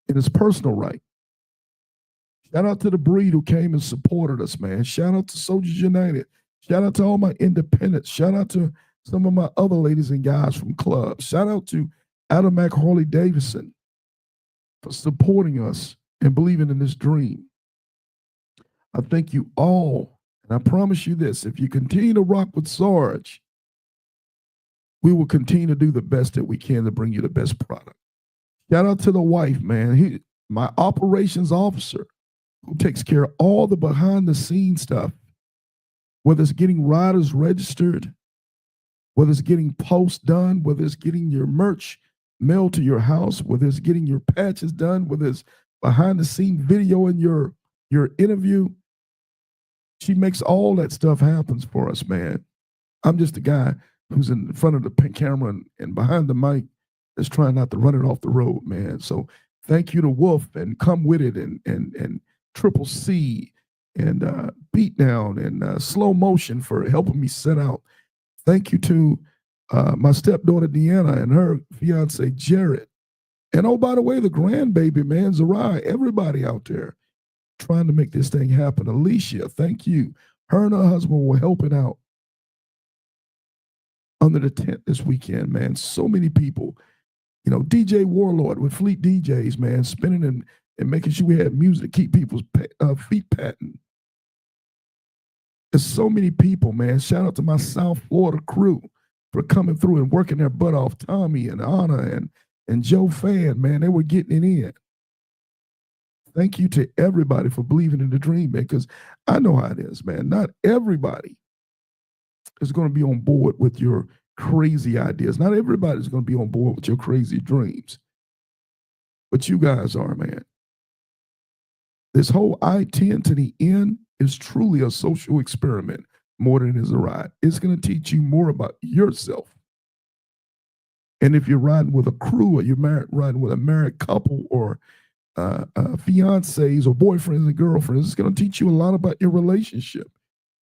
in his personal right. Shout out to the Breed who came and supported us, man. Shout out to Soldiers United. Shout out to all my independents. Shout out to some of my other ladies and guys from clubs. Shout out to Adam Harley Davidson for supporting us and believing in this dream. I thank you all, and I promise you this, if you continue to rock with Sarge, we will continue to do the best that we can to bring you the best product. Shout out to the wife, man. My operations officer, who takes care of all the behind-the-scenes stuff, whether it's getting riders registered, whether it's getting posts done, whether it's getting your merch mailed to your house, whether it's getting your patches done, whether it's behind-the-scene video in your interview. She makes all that stuff happen for us, man. I'm just a guy who's in front of the camera and behind the mic that's trying not to run it off the road, man. So thank you to Wolf and Come With It and Triple C and Beatdown and Slow Motion for helping me set out. Thank you to my stepdaughter Deanna and her fiance Jared. And oh, by the way, the grandbaby, man, Zarai, everybody out there trying to make this thing happen. Alicia, thank you. Her and her husband were helping out under the tent this weekend, man. So many people. You know, DJ Warlord with Fleet DJs, man, spinning and making sure we had music to keep people's feet patting. There's so many people, man. Shout out to my South Florida crew for coming through and working their butt off. Tommy and Anna and Joe Fan, man, they were getting it in. Thank you to everybody for believing in the dream, man, because I know how it is, man. Not everybody is going to be on board with your crazy ideas. Not everybody's going to be on board with your crazy dreams. But you guys are, man. This whole I-10 to the end is truly a social experiment more than it is a ride. It's going to teach you more about yourself. And if you're riding with a crew or you're riding with a married couple or fiancés or boyfriends and girlfriends, it's going to teach you a lot about your relationship.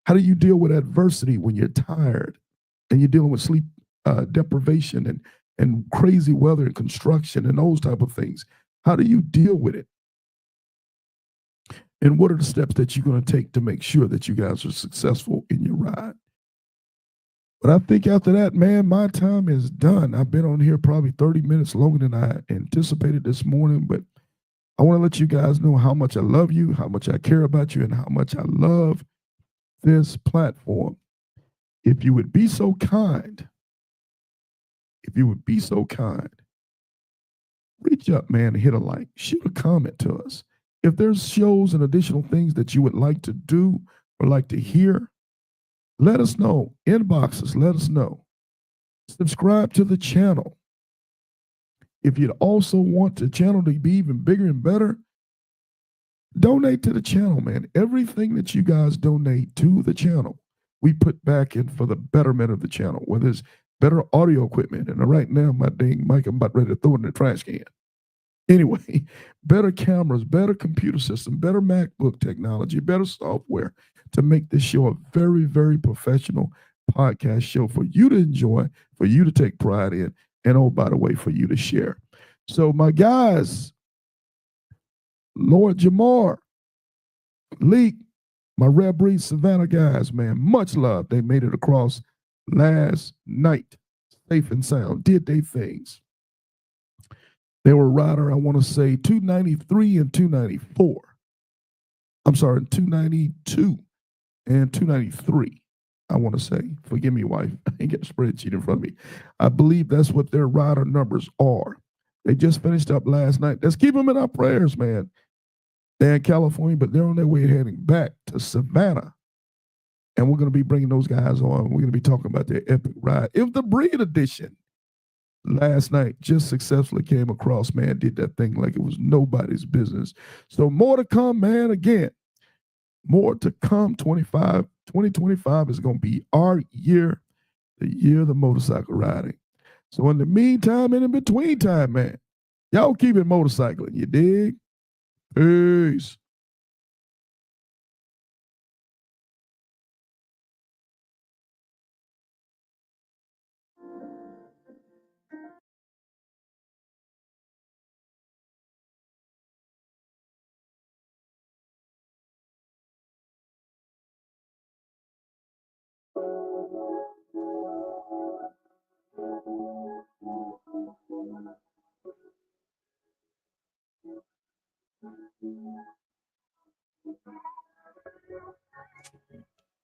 How do you deal with adversity when you're tired and you're dealing with sleep deprivation and crazy weather and construction and those type of things? How do you deal with it? And what are the steps that you're going to take to make sure that you guys are successful in your ride? But I think after that, man, my time is done. I've been on here probably 30 minutes longer than I anticipated this morning, but I want to let you guys know how much I love you, how much I care about you, and how much I love this platform. If you would be so kind, reach up, man, and hit a like, shoot a comment to us. If there's shows and additional things that you would like to do or like to hear, let us know. Inbox us, let us know. Subscribe to the channel. If you'd also want the channel to be even bigger and better, donate to the channel, man. Everything that you guys donate to the channel, we put back in for the betterment of the channel, whether it's better audio equipment. And right now, my dang mic, I'm about ready to throw it in the trash can. Anyway, better cameras, better computer system, better MacBook technology, better software to make this show a very, very professional podcast show for you to enjoy, for you to take pride in, and oh, by the way, for you to share. So my guys, Lord Jamar, Leak, my Red Breed Savannah guys, man, much love. They made it across last night, safe and sound, did they things. They were rider, I want to say 293 and 294. I'm sorry, 292 and 293. I want to say, forgive me, wife, I ain't got a spreadsheet in front of me. I believe that's what their rider numbers are. They just finished up last night. Let's keep them in our prayers, man. They're in California, but they're on their way heading back to Savannah. And we're going to be bringing those guys on. We're going to be talking about their epic ride. If the Breed Edition last night just successfully came across, man, did that thing like it was nobody's business. So more to come, man. Again, more to come. 2025 is going to be our year, the year of the motorcycle riding. So in the meantime and in between time, man, y'all keep it motorcycling. You dig? Peace.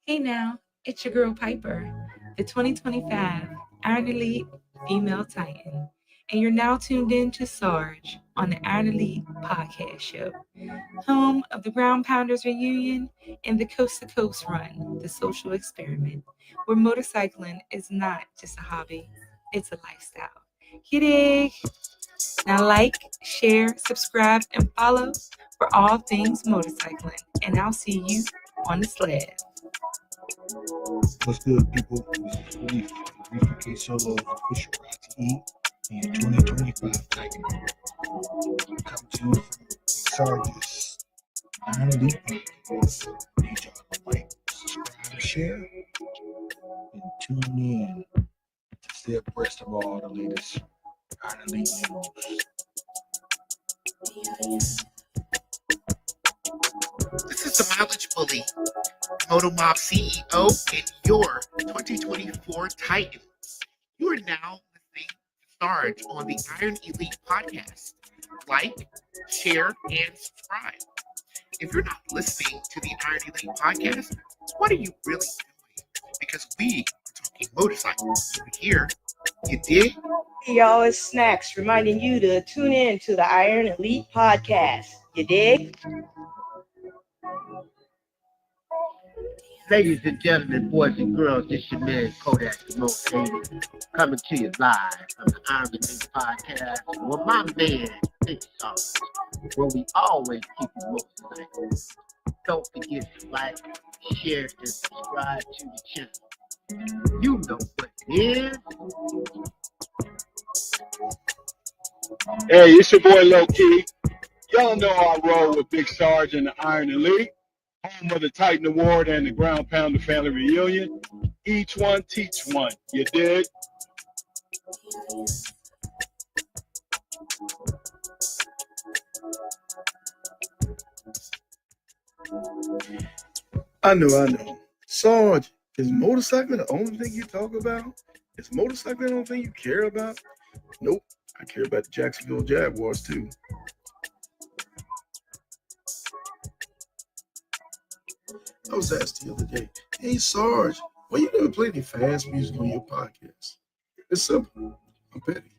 Hey now, it's your girl Piper, the 2025 Iron Elite Female Titan, and you're now tuned in to Sarge on the Iron Elite Podcast Show, home of the Ground Pounders Reunion and the Coast to Coast Run, the social experiment, where motorcycling is not just a hobby, it's a lifestyle. You dig? Now like, share, subscribe, and follow for all things motorcycling, and I'll see you on the sled. What's good, people? This is Relief, Relief K Solo's official ITE and 2025 Titan. Come to you from Sarge's Iron Elite Podcast. Need y'all to like, subscribe, and share, and tune in to stay abreast of all the latest Iron Elite news. This is the Mileage Bully, Motomob CEO, and your 2024 Titan. You are now listening to Sarge on the Iron Elite Podcast. Like, share, and subscribe. If you're not listening to the Iron Elite Podcast, what are you really doing? Because we are talking motorcycles over here. You dig? Hey y'all, it's Snacks reminding you to tune in to the Iron Elite Podcast. You dig? Ladies and gentlemen, boys and girls, this your man Kodak the Most Hated, coming to you live from the Iron Elite Podcast with my man Big Sauce, where we always keep it motorcycle. Don't forget to like, share, and subscribe to the channel. You know what it is. Hey, it's your boy Low Key. Y'all know I roll with Big Sarge and the Iron Elite, home of the Titan Award and the Ground Pounder Family Reunion. Each one teach one. You dig? I know. Sarge, is motorcycling the only thing you talk about? Is motorcycling the only thing you care about? Nope. I care about the Jacksonville Jaguars too. I was asked the other day, hey Sarge, why you never play any fast music on your podcast? It's simple. I'm petty.